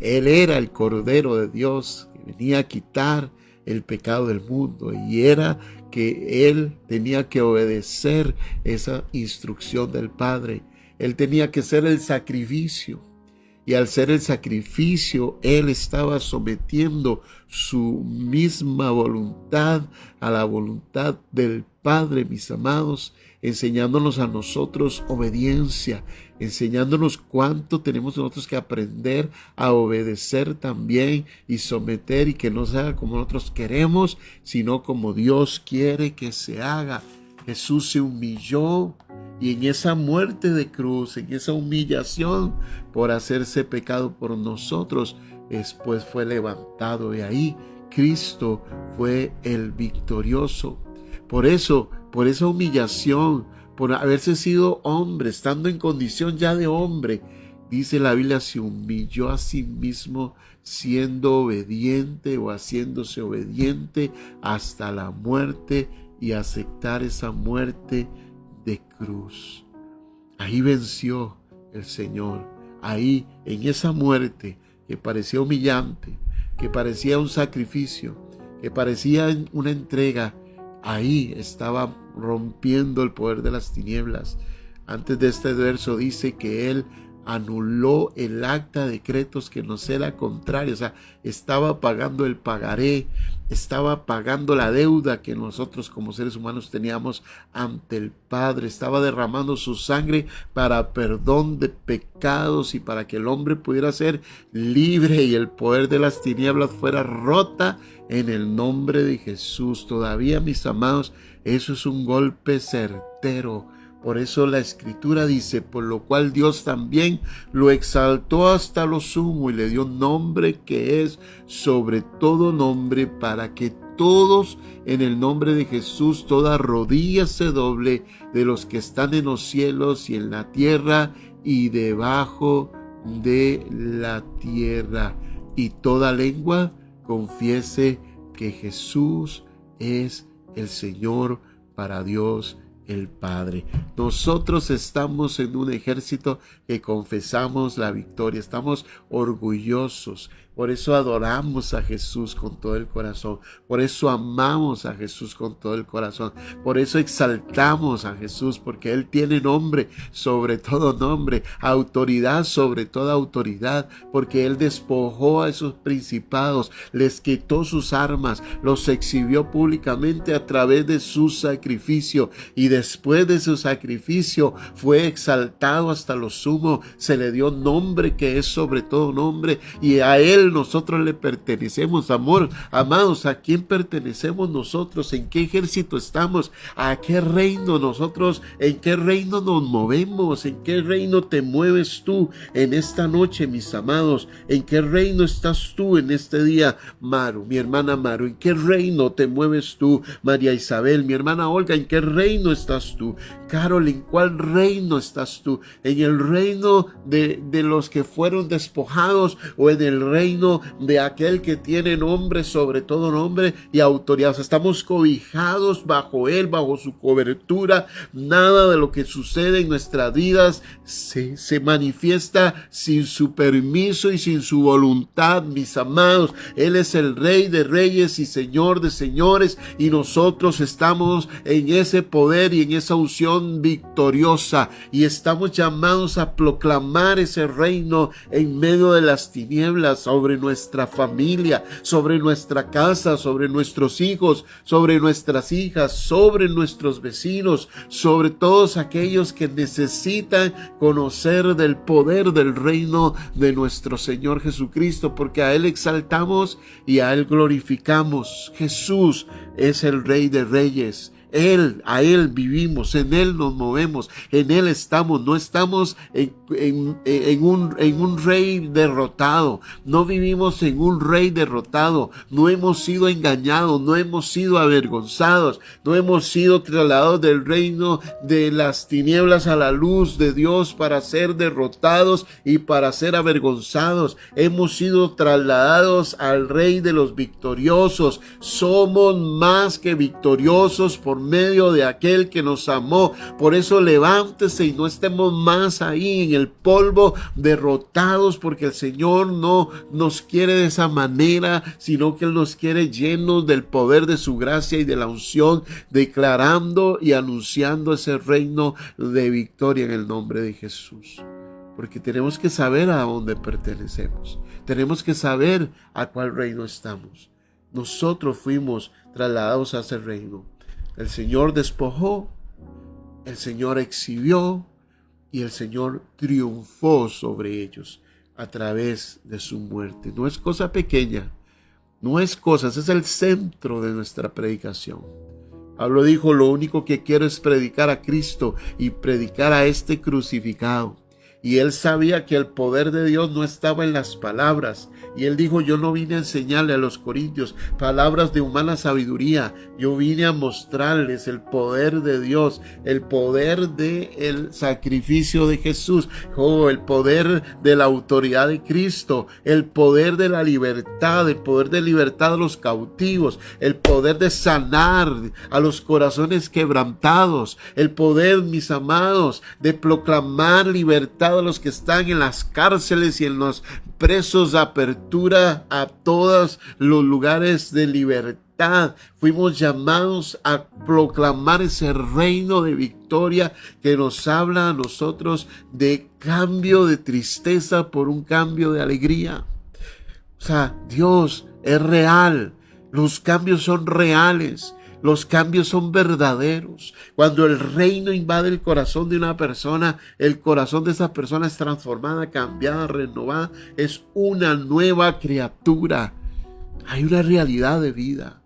Él era el Cordero de Dios que venía a quitar el pecado del mundo, y era que Él tenía que obedecer esa instrucción del Padre. Él tenía que ser el sacrificio, y al ser el sacrificio, Él estaba sometiendo su misma voluntad a la voluntad del Padre, mis amados, enseñándonos a nosotros obediencia, enseñándonos cuánto tenemos nosotros que aprender a obedecer también y someter, y que no se haga como nosotros queremos, sino como Dios quiere que se haga. Jesús se humilló, y en esa muerte de cruz, en esa humillación por hacerse pecado por nosotros, después fue levantado, y ahí Cristo fue el victorioso. Por eso, por esa humillación, por haberse sido hombre, estando en condición ya de hombre, dice la Biblia, se humilló a sí mismo, siendo obediente o haciéndose obediente hasta la muerte, y aceptar esa muerte de cruz. Ahí venció el Señor. Ahí, en esa muerte, que parecía humillante, que parecía un sacrificio, que parecía una entrega, ahí estaba rompiendo el poder de las tinieblas. Antes de este verso dice que Él anuló el acta de decretos que nos era contrario, o sea, estaba pagando el pagaré, estaba pagando la deuda que nosotros como seres humanos teníamos ante el Padre, estaba derramando su sangre para perdón de pecados y para que el hombre pudiera ser libre y el poder de las tinieblas fuera rota en el nombre de Jesús. Todavía, mis amados, eso es un golpe certero. Por eso la Escritura dice, por lo cual Dios también lo exaltó hasta lo sumo y le dio un nombre que es sobre todo nombre, para que todos en el nombre de Jesús, toda rodilla se doble, de los que están en los cielos y en la tierra y debajo de la tierra, y toda lengua confiese que Jesús es el Señor, para Dios el Padre. Nosotros estamos en un ejército que confesamos la victoria, estamos orgullosos, por eso adoramos a Jesús con todo el corazón, por eso amamos a Jesús con todo el corazón, por eso exaltamos a Jesús, porque Él tiene nombre sobre todo nombre, autoridad sobre toda autoridad, porque Él despojó a esos principados, les quitó sus armas, los exhibió públicamente a través de su sacrificio, y después de su sacrificio fue exaltado hasta lo sumo, se le dio nombre que es sobre todo nombre, y a Él nosotros le pertenecemos. Amados, ¿a quién pertenecemos nosotros? ¿En qué ejército estamos? ¿A qué reino nosotros? ¿En qué reino nos movemos? ¿En qué reino te mueves tú en esta noche, mis amados? ¿En qué reino estás tú en este día, Maru, mi hermana Maru? ¿En qué reino te mueves tú, María Isabel, mi hermana Olga? ¿En qué reino estás tú? Carol, ¿en cuál reino estás tú? ¿En el reino de los que fueron despojados, o en el reino de aquel que tiene nombre sobre todo nombre y autoridad? O sea, estamos cobijados bajo Él, bajo su cobertura. Nada de lo que sucede en nuestras vidas se manifiesta sin su permiso y sin su voluntad, mis amados. Él es el Rey de reyes y Señor de señores, y nosotros estamos en ese poder y en esa unción victoriosa, y estamos llamados a proclamar ese reino en medio de las tinieblas, sobre nuestra familia, sobre nuestra casa, sobre nuestros hijos, sobre nuestras hijas, sobre nuestros vecinos, sobre todos aquellos que necesitan conocer del poder del reino de nuestro Señor Jesucristo, porque a Él exaltamos y a Él glorificamos. Jesús es el Rey de reyes. A Él vivimos, en Él nos movemos, en Él estamos. No estamos en un rey derrotado, no vivimos en un rey derrotado, no hemos sido engañados, no hemos sido avergonzados, no hemos sido trasladados del reino de las tinieblas a la luz de Dios para ser derrotados y para ser avergonzados. Hemos sido trasladados al Rey de los victoriosos. Somos más que victoriosos por medio de aquel que nos amó. Por eso levántese y no estemos más ahí en el polvo derrotados, porque el Señor no nos quiere de esa manera, sino que Él nos quiere llenos del poder de su gracia y de la unción, declarando y anunciando ese reino de victoria en el nombre de Jesús. Porque tenemos que saber a dónde pertenecemos, tenemos que saber a cuál reino estamos. Nosotros fuimos trasladados a ese reino. El Señor despojó, el Señor exhibió y el Señor triunfó sobre ellos a través de su muerte. No es cosa pequeña, no es cosa, ese es el centro de nuestra predicación. Pablo dijo, lo único que quiero es predicar a Cristo y predicar a este crucificado. Y él sabía que el poder de Dios no estaba en las palabras. Y él dijo, yo no vine a enseñarle a los corintios palabras de humana sabiduría. Yo vine a mostrarles el poder de Dios, el poder del sacrificio de Jesús, el poder de la autoridad de Cristo, el poder de la libertad, el poder de libertad a los cautivos, el poder de sanar a los corazones quebrantados, el poder, mis amados, de proclamar libertad liberado a los que están en las cárceles y en los presos, apertura a todos los lugares de libertad. Fuimos llamados a proclamar ese reino de victoria que nos habla a nosotros de cambio de tristeza por un cambio de alegría. O sea, Dios es real, los cambios son reales. Los cambios son verdaderos. Cuando el reino invade el corazón de una persona, el corazón de esa persona es transformada, cambiada, renovada. Es una nueva criatura. Hay una realidad de vida.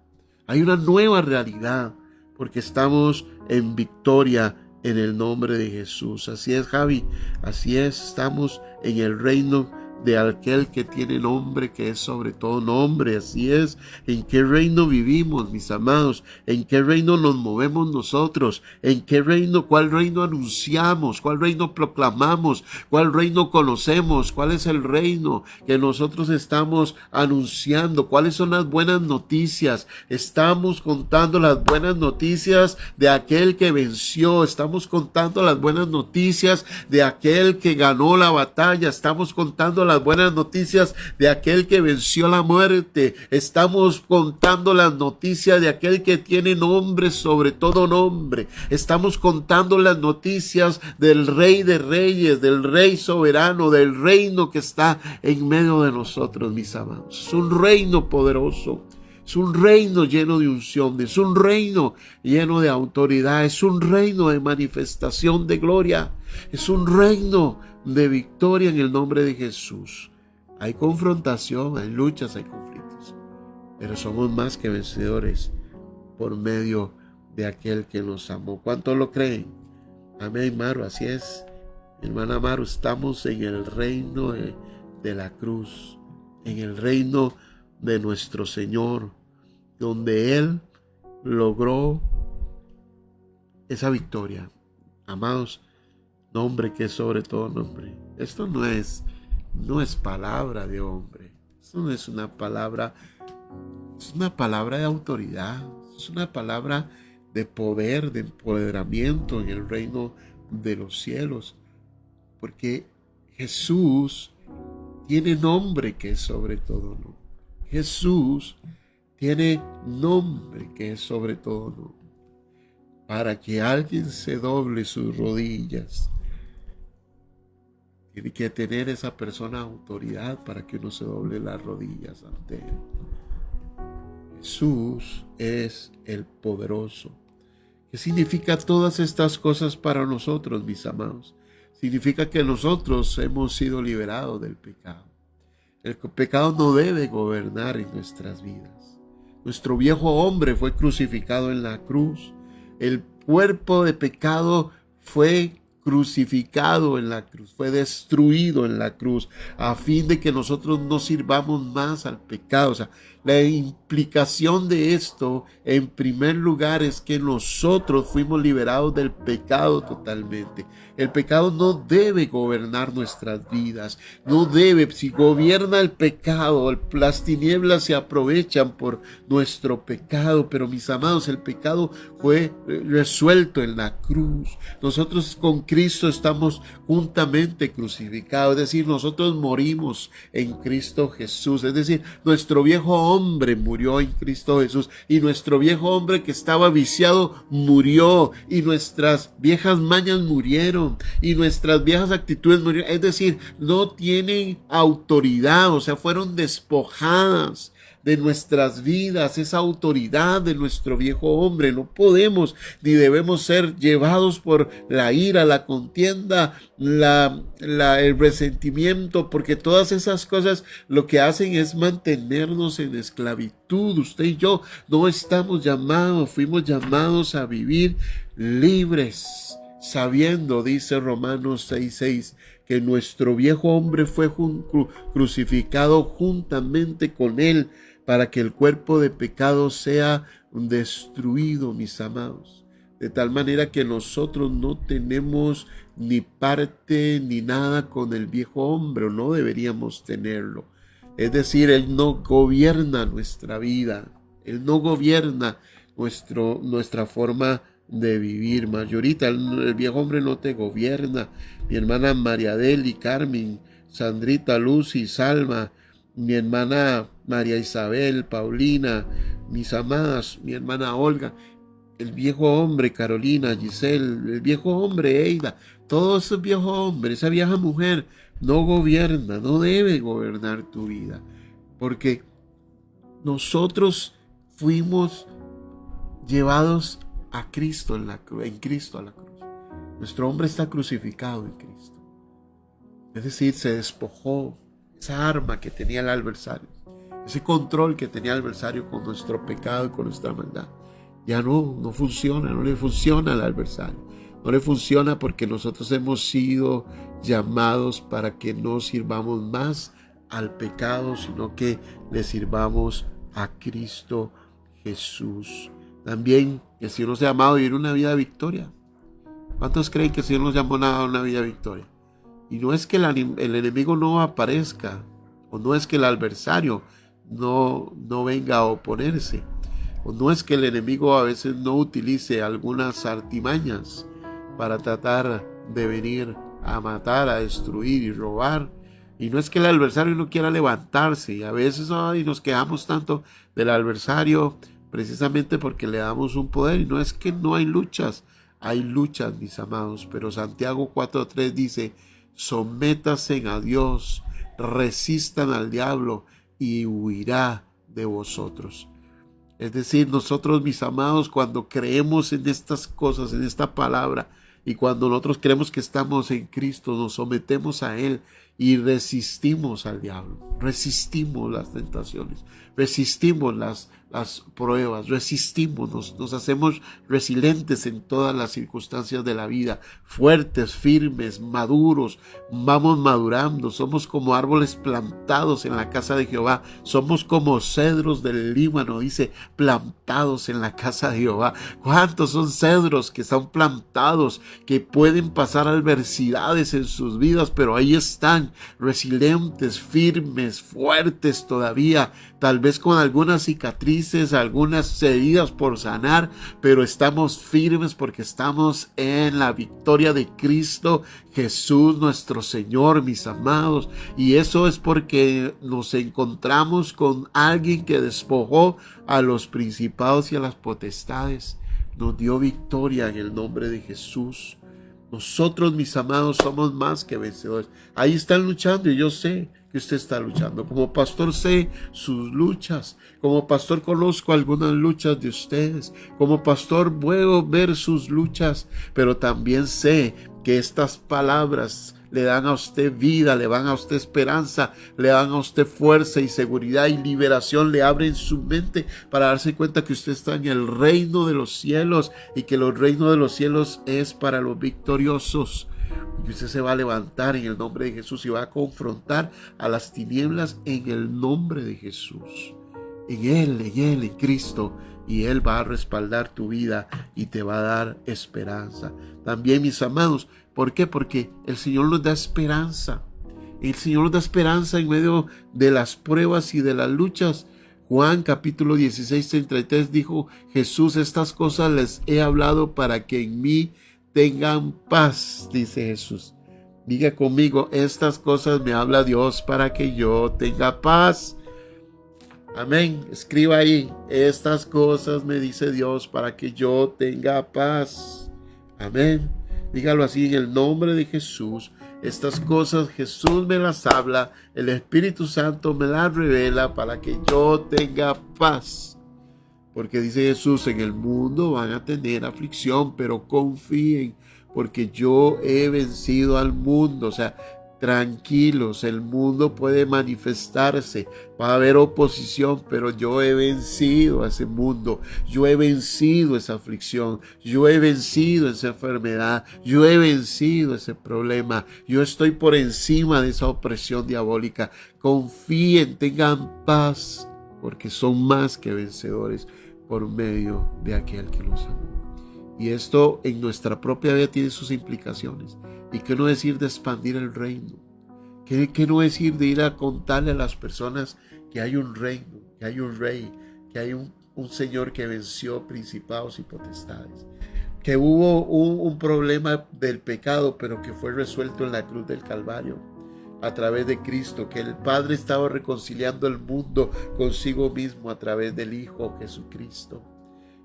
Hay una nueva realidad porque estamos en victoria en el nombre de Jesús. Así es, Javi. Así es. Estamos en el reino de aquel que tiene nombre, que es sobre todo nombre. Así es. ¿En qué reino vivimos, mis amados? ¿En qué reino nos movemos nosotros? ¿En qué reino, cuál reino anunciamos? ¿Cuál reino proclamamos? ¿Cuál reino conocemos? ¿Cuál es el reino que nosotros estamos anunciando? ¿Cuáles son las buenas noticias? Estamos contando las buenas noticias de aquel que venció. Estamos contando las buenas noticias de aquel que ganó la batalla. Estamos contando las buenas noticias de aquel que venció la muerte. Estamos contando las noticias de aquel que tiene nombre sobre todo nombre. Estamos contando las noticias del Rey de Reyes, del Rey soberano, del reino que está en medio de nosotros, mis amados. Es un reino poderoso. Es un reino lleno de unción, es un reino lleno de autoridad, es un reino de manifestación de gloria, es un reino de victoria en el nombre de Jesús. Hay confrontación, hay luchas, hay conflictos, pero somos más que vencedores por medio de aquel que nos amó. ¿Cuántos lo creen? Amén, Maru, así es. Hermana Maru, estamos en el reino de la cruz, en el reino de nuestro Señor, donde Él logró esa victoria. Amados, nombre que es sobre todo nombre. Esto no es palabra de hombre. Esto no es una palabra, es una palabra de autoridad. Es una palabra de poder, de empoderamiento en el reino de los cielos. Porque Jesús tiene nombre que es sobre todo nombre. Jesús tiene nombre que es sobre todo nombre. Para que alguien se doble sus rodillas, tiene que tener esa persona autoridad para que uno se doble las rodillas ante Él. Jesús es el poderoso. ¿Qué significa todas estas cosas para nosotros, mis amados? Significa que nosotros hemos sido liberados del pecado. El pecado no debe gobernar en nuestras vidas. Nuestro viejo hombre fue crucificado en la cruz. El cuerpo de pecado fue crucificado en la cruz, fue destruido en la cruz, a fin de que nosotros no sirvamos más al pecado. O sea, la implicación de esto, en primer lugar, es que nosotros fuimos liberados del pecado totalmente. El pecado no debe gobernar nuestras vidas, no debe. Si gobierna el pecado, las tinieblas se aprovechan por nuestro pecado. Pero mis amados, el pecado fue resuelto en la cruz. Nosotros con Cristo estamos juntamente crucificados, es decir, nosotros morimos en Cristo Jesús, es decir, nuestro viejo hombre murió en Cristo Jesús y nuestro viejo hombre que estaba viciado murió y nuestras viejas mañas murieron y nuestras viejas actitudes murieron, es decir, no tienen autoridad, o sea, fueron despojadas de nuestras vidas, esa autoridad de nuestro viejo hombre. No podemos ni debemos ser llevados por la ira, la contienda, el resentimiento, porque todas esas cosas lo que hacen es mantenernos en esclavitud. Usted y yo no estamos llamados, fuimos llamados a vivir libres, sabiendo, dice Romanos 6:6, que nuestro viejo hombre fue crucificado juntamente con él, para que el cuerpo de pecado sea destruido, mis amados. De tal manera que nosotros no tenemos ni parte ni nada con el viejo hombre, o no deberíamos tenerlo. Es decir, Él no gobierna nuestra vida, Él no gobierna nuestra forma de vivir. Mayorita, el viejo hombre no te gobierna. Mi hermana María Deli, Carmen, Sandrita, Lucy, Salma, mi hermana María Isabel, Paulina, mis amadas, mi hermana Olga, el viejo hombre, Carolina, Giselle, el viejo hombre, Eida, todo ese viejo hombre, esa vieja mujer, no gobierna, no debe gobernar tu vida, porque nosotros fuimos llevados a Cristo en Cristo a la cruz. Nuestro hombre está crucificado en Cristo. Es decir, se despojó esa arma que tenía el adversario, ese control que tenía el adversario con nuestro pecado y con nuestra maldad. Ya no funciona, no le funciona al adversario. No le funciona porque nosotros hemos sido llamados para que no sirvamos más al pecado, sino que le sirvamos a Cristo Jesús. También el Señor nos ha llamado a vivir una vida de victoria. ¿Cuántos creen que el Señor nos llamó a una vida de victoria? Y no es que el enemigo no aparezca, o no es que el adversario no venga a oponerse, o no es que el enemigo a veces no utilice algunas artimañas para tratar de venir a matar, a destruir y robar. Y no es que el adversario no quiera levantarse, y a veces nos quejamos tanto del adversario precisamente porque le damos un poder, y no es que no hay luchas, mis amados, pero Santiago 4:3 dice: sométanse a Dios, resistan al diablo y huirá de vosotros. Es decir, nosotros, mis amados, cuando creemos en estas cosas, en esta palabra, y cuando nosotros creemos que estamos en Cristo, nos sometemos a Él y resistimos al diablo, resistimos las tentaciones, resistimos las pruebas, resistimos, nos hacemos resilientes en todas las circunstancias de la vida, fuertes, firmes, maduros, vamos madurando, somos como árboles plantados en la casa de Jehová, somos como cedros del Líbano, dice, plantados en la casa de Jehová. ¿Cuántos son cedros que están plantados, que pueden pasar adversidades en sus vidas, pero ahí están, resilientes, firmes, fuertes todavía, tal vez con algunas cicatrices, algunas heridas por sanar, pero estamos firmes porque estamos en la victoria de Cristo Jesús nuestro Señor, mis amados, y eso es porque nos encontramos con alguien que despojó a los principados y a las potestades, nos dio victoria en el nombre de Jesús. Nosotros, mis amados, somos más que vencedores. Ahí están luchando y yo sé que usted está luchando. Como pastor sé sus luchas. Como pastor conozco algunas luchas de ustedes. Como pastor puedo ver sus luchas. Pero también sé que estas palabras le dan a usted vida, le dan a usted esperanza, le dan a usted fuerza y seguridad y liberación, le abren su mente para darse cuenta que usted está en el reino de los cielos y que el reino de los cielos es para los victoriosos. Y usted se va a levantar en el nombre de Jesús y va a confrontar a las tinieblas en el nombre de Jesús. En Cristo. Y Él va a respaldar tu vida y te va a dar esperanza. También, mis amados, ¿por qué? Porque el Señor nos da esperanza. El Señor nos da esperanza en medio de las pruebas y de las luchas. Juan capítulo 16:33 dijo Jesús: estas cosas les he hablado para que en mí tengan paz, dice Jesús. Diga conmigo: estas cosas me habla Dios para que yo tenga paz. Amén. Escriba ahí: estas cosas me dice Dios para que yo tenga paz. Amén. Dígalo así: en el nombre de Jesús. Estas cosas Jesús me las habla, el Espíritu Santo me las revela para que yo tenga paz. Porque dice Jesús: en el mundo van a tener aflicción, pero confíen, porque yo he vencido al mundo. O sea, tranquilos, el mundo puede manifestarse, va a haber oposición, pero yo he vencido a ese mundo, yo he vencido esa aflicción, yo he vencido esa enfermedad, yo he vencido ese problema, yo estoy por encima de esa opresión diabólica. Confíen, tengan paz, porque son más que vencedores por medio de aquel que los amó. Y esto en nuestra propia vida tiene sus implicaciones. ¿Y qué no decir de expandir el reino? ¿Qué no decir de ir a contarle a las personas que hay un reino, que hay un rey, que hay un Señor que venció principados y potestades? que hubo un problema del pecado, pero que fue resuelto en la cruz del Calvario a través de Cristo, que el Padre estaba reconciliando el mundo consigo mismo a través del Hijo Jesucristo.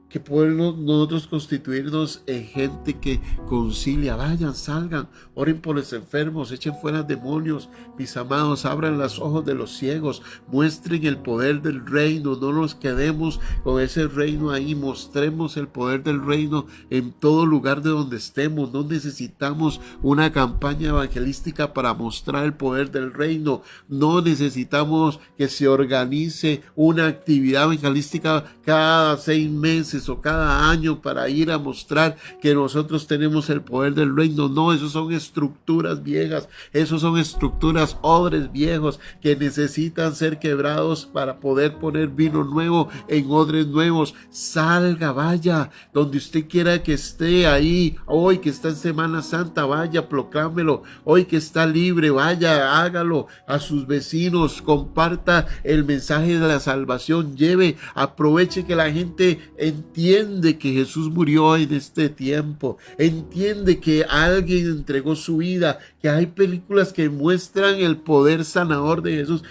Que podemos nosotros constituirnos en gente que concilia. Vayan, salgan, oren por los enfermos, echen fuera demonios, mis amados, abran los ojos de los ciegos, muestren el poder del reino, no nos quedemos con ese reino ahí, mostremos el poder del reino en todo lugar de donde estemos. No necesitamos una campaña evangelística para mostrar el poder del reino, no necesitamos que se organice una actividad evangelística cada 6 meses o cada año para ir a mostrar que nosotros tenemos el poder del reino. No, esos son estructuras viejas, esos son estructuras, odres viejos que necesitan ser quebrados para poder poner vino nuevo en odres nuevos. Salga, vaya, donde usted quiera que esté ahí, hoy que está en Semana Santa, vaya, proclámelo, hoy que está libre, vaya, hágalo a sus vecinos, comparta el mensaje de la salvación, aproveche que la gente entiende que Jesús murió en este tiempo, entiende que alguien entregó su vida, que hay películas que muestran el poder sanador de Jesús.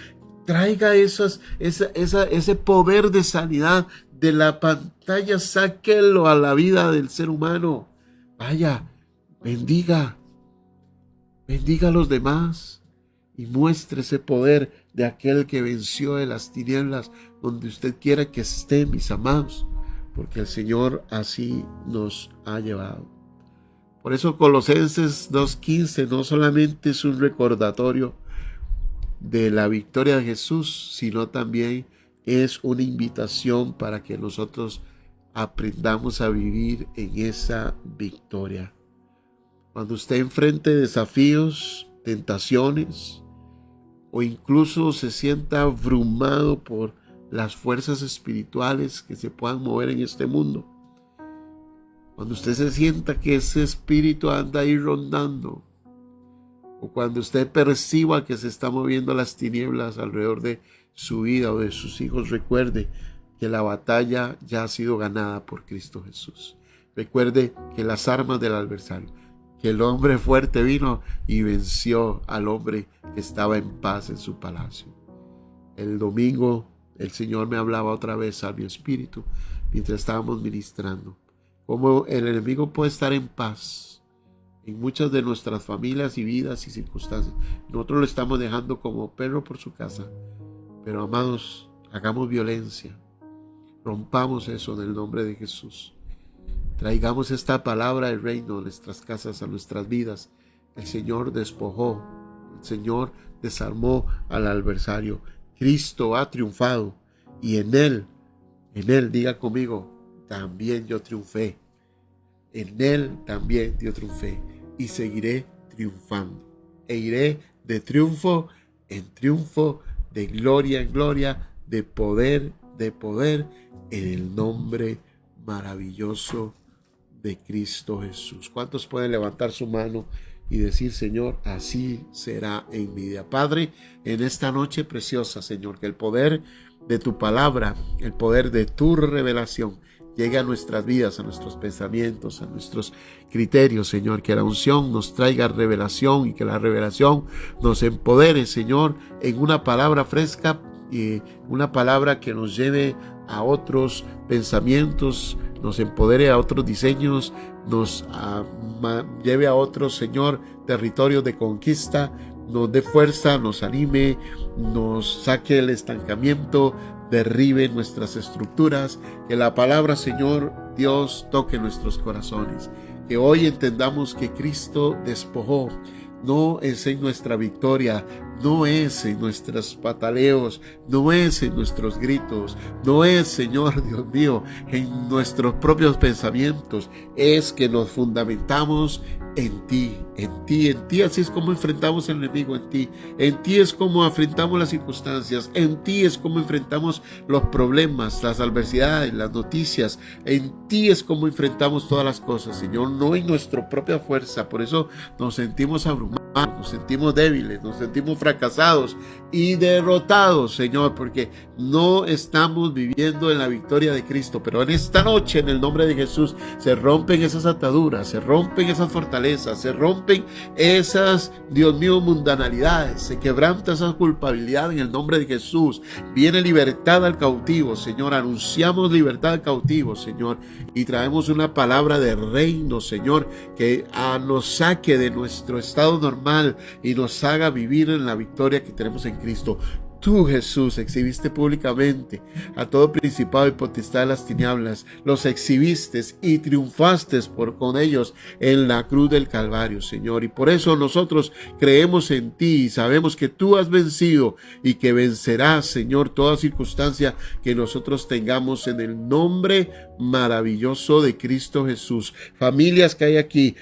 Traiga ese poder de sanidad de la pantalla, sáquelo a la vida del ser humano. Vaya, bendiga a los demás y muestre ese poder de aquel que venció de las tinieblas donde usted quiera que esté, mis amados, porque el Señor así nos ha llevado. Por eso Colosenses 2:15 no solamente es un recordatorio de la victoria de Jesús, sino también es una invitación para que nosotros aprendamos a vivir en esa victoria. Cuando usted enfrente desafíos, tentaciones, o incluso se sienta abrumado por las fuerzas espirituales que se puedan mover en este mundo, cuando usted se sienta que ese espíritu anda ahí rondando, o cuando usted perciba que se está moviendo las tinieblas alrededor de su vida o de sus hijos, recuerde que la batalla ya ha sido ganada por Cristo Jesús. Recuerde que las armas del adversario, que el hombre fuerte vino y venció al hombre que estaba en paz en su palacio. El domingo el Señor me hablaba otra vez a mi espíritu mientras estábamos ministrando, cómo el enemigo puede estar en paz en muchas de nuestras familias y vidas y circunstancias. Nosotros lo estamos dejando como perro por su casa, pero amados, hagamos violencia, rompamos eso en el nombre de Jesús. Traigamos esta palabra del reino a nuestras casas, a nuestras vidas. El Señor despojó, el Señor desarmó al adversario. Cristo ha triunfado y en Él, diga conmigo, también yo triunfé. En Él también yo triunfé y seguiré triunfando. E iré de triunfo en triunfo, de gloria en gloria, de poder en el nombre maravilloso de Cristo Jesús. ¿Cuántos pueden levantar su mano y decir: Señor, así será en mi vida? Padre, en esta noche preciosa, Señor, que el poder de tu palabra, el poder de tu revelación llegue a nuestras vidas, a nuestros pensamientos, a nuestros criterios, Señor. Que la unción nos traiga revelación y que la revelación nos empodere, Señor, en una palabra fresca y una palabra que nos lleve a otros pensamientos, nos empodere a otros diseños, nos lleve a otros, Señor, territorios de conquista, nos dé fuerza, nos anime, nos saque del estancamiento, derribe nuestras estructuras. Que la palabra, Señor Dios, toque nuestros corazones. Que hoy entendamos que Cristo despojó. No es en nuestra victoria, no es en nuestros pataleos, no es en nuestros gritos, no es, Señor Dios mío, en nuestros propios pensamientos. Es que nos fundamentamos en ti, en ti, en ti. Así es como enfrentamos al enemigo, en ti. En ti es como enfrentamos las circunstancias, en ti es como enfrentamos los problemas, las adversidades, las noticias. En ti es como enfrentamos todas las cosas, Señor, no en nuestra propia fuerza. Por eso nos sentimos abrumados, nos sentimos débiles, nos sentimos fragilizados. fracasados y derrotados, Señor, porque no estamos viviendo en la victoria de Cristo. Pero en esta noche, en el nombre de Jesús, se rompen esas ataduras, se rompen esas fortalezas, se rompen esas, Dios mío, mundanalidades, se quebranta esa culpabilidad en el nombre de Jesús. Viene libertad al cautivo, Señor. Anunciamos libertad al cautivo, Señor, y traemos una palabra de reino, Señor, que nos saque de nuestro estado normal y nos haga vivir en la victoria que tenemos en Cristo. Tú, Jesús, exhibiste públicamente a todo principado y potestad de las tinieblas, los exhibiste y triunfaste con ellos en la cruz del Calvario, Señor. Y por eso nosotros creemos en ti y sabemos que tú has vencido y que vencerás, Señor, toda circunstancia que nosotros tengamos en el nombre maravilloso de Cristo Jesús. Familias que hay aquí,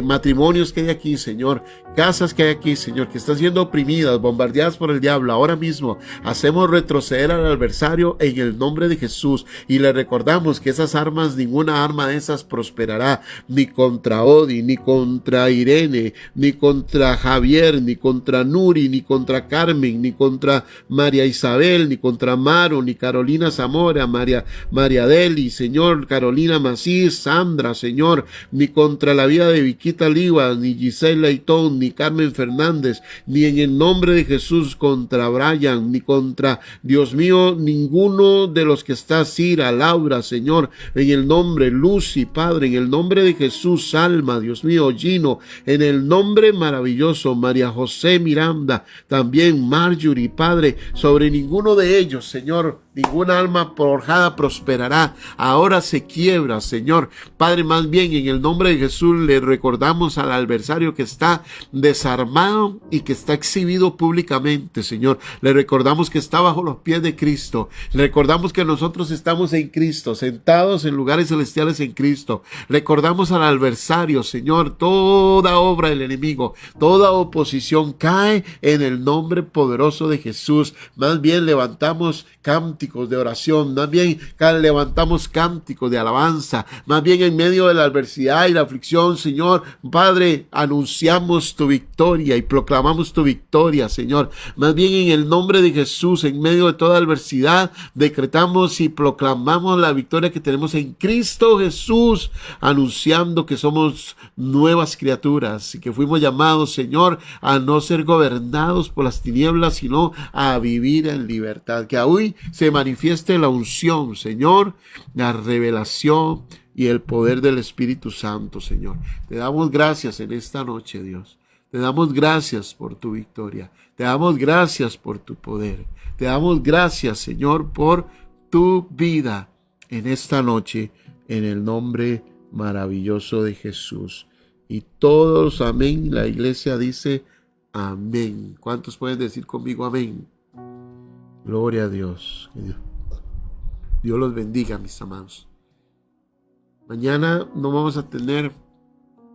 matrimonios que hay aquí, Señor, casas que hay aquí, Señor, que están siendo oprimidas, bombardeadas por el diablo. Ahora mismo hacemos retroceder al adversario en el nombre de Jesús y le recordamos que esas armas, ninguna arma de esas prosperará, ni contra Odi, ni contra Irene, ni contra Javier, ni contra Nuri, ni contra Carmen, ni contra María Isabel, ni contra Maro, ni Carolina Zamora, María Deli, Señor, Carolina Macís, Sandra, Señor, ni contra la vida de Viquita Liva, ni Giselle Leitón, ni Carmen Fernández, ni en el nombre de Jesús contra Brian, ni contra, Dios mío, ninguno de los que está, Cira, Laura, Señor, en el nombre, Lucy, Padre, en el nombre de Jesús, Alma, Dios mío, Gino, en el nombre maravilloso, María José Miranda, también Marjorie, Padre, sobre ninguno de ellos, Señor, ninguna alma forjada prosperará. Ahora se quiebra, Señor. Padre, más bien en el nombre de Jesús le recordamos al adversario que está desarmado y que está exhibido públicamente, Señor. Le recordamos que está bajo los pies de Cristo. Le recordamos que nosotros estamos en Cristo, sentados en lugares celestiales en Cristo. Recordamos al adversario, Señor, toda obra del enemigo, toda oposición cae en el nombre poderoso de Jesús. Más bien levantamos cánticos de oración, más bien levantamos cánticos de alabanza, más bien en medio de la adversidad y la aflicción, Señor, Padre, anunciamos tu victoria y proclamamos tu victoria, Señor. Más bien en el nombre de Jesús, en medio de toda adversidad, decretamos y proclamamos la victoria que tenemos en Cristo Jesús, anunciando que somos nuevas criaturas y que fuimos llamados, Señor, a no ser gobernados por las tinieblas, sino a vivir en libertad. Que hoy se manifieste la unción, Señor, la revelación y el poder del Espíritu Santo, Señor. Te damos gracias en esta noche, Dios. Te damos gracias por tu victoria. Te damos gracias por tu poder. Te damos gracias, Señor, por tu vida en esta noche, en el nombre maravilloso de Jesús. Y todos, amén. La iglesia dice amén. ¿Cuántos pueden decir conmigo amén? Gloria a Dios. Dios los bendiga, mis amados. Mañana no vamos a tener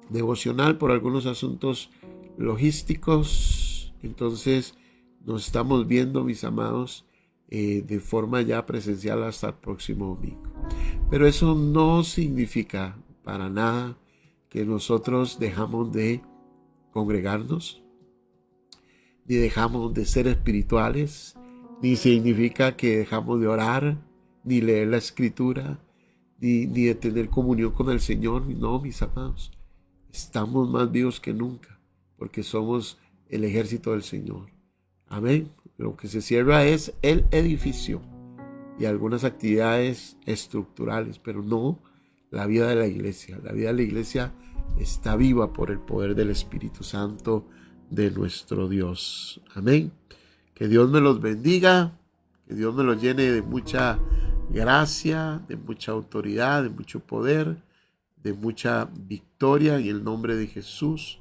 devocional por algunos asuntos logísticos. Entonces nos estamos viendo, mis amados, de forma ya presencial hasta el próximo domingo. Pero eso no significa para nada que nosotros dejamos de congregarnos, ni dejamos de ser espirituales, ni significa que dejamos de orar, ni leer la Escritura, ni de tener comunión con el Señor. No, mis amados, estamos más vivos que nunca, porque somos el ejército del Señor. Amén. Lo que se cierra es el edificio y algunas actividades estructurales, pero no la vida de la iglesia. La vida de la iglesia está viva por el poder del Espíritu Santo de nuestro Dios. Amén. Que Dios me los bendiga, que Dios me los llene de mucha gracia, de mucha autoridad, de mucho poder, de mucha victoria en el nombre de Jesús.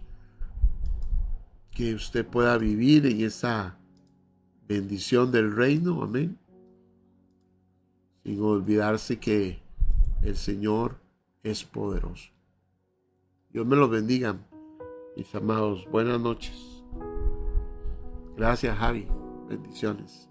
Que usted pueda vivir en esa bendición del reino, amén. Sin olvidarse que el Señor es poderoso. Dios me los bendiga, mis amados. Buenas noches. Gracias, Javi. Bendiciones.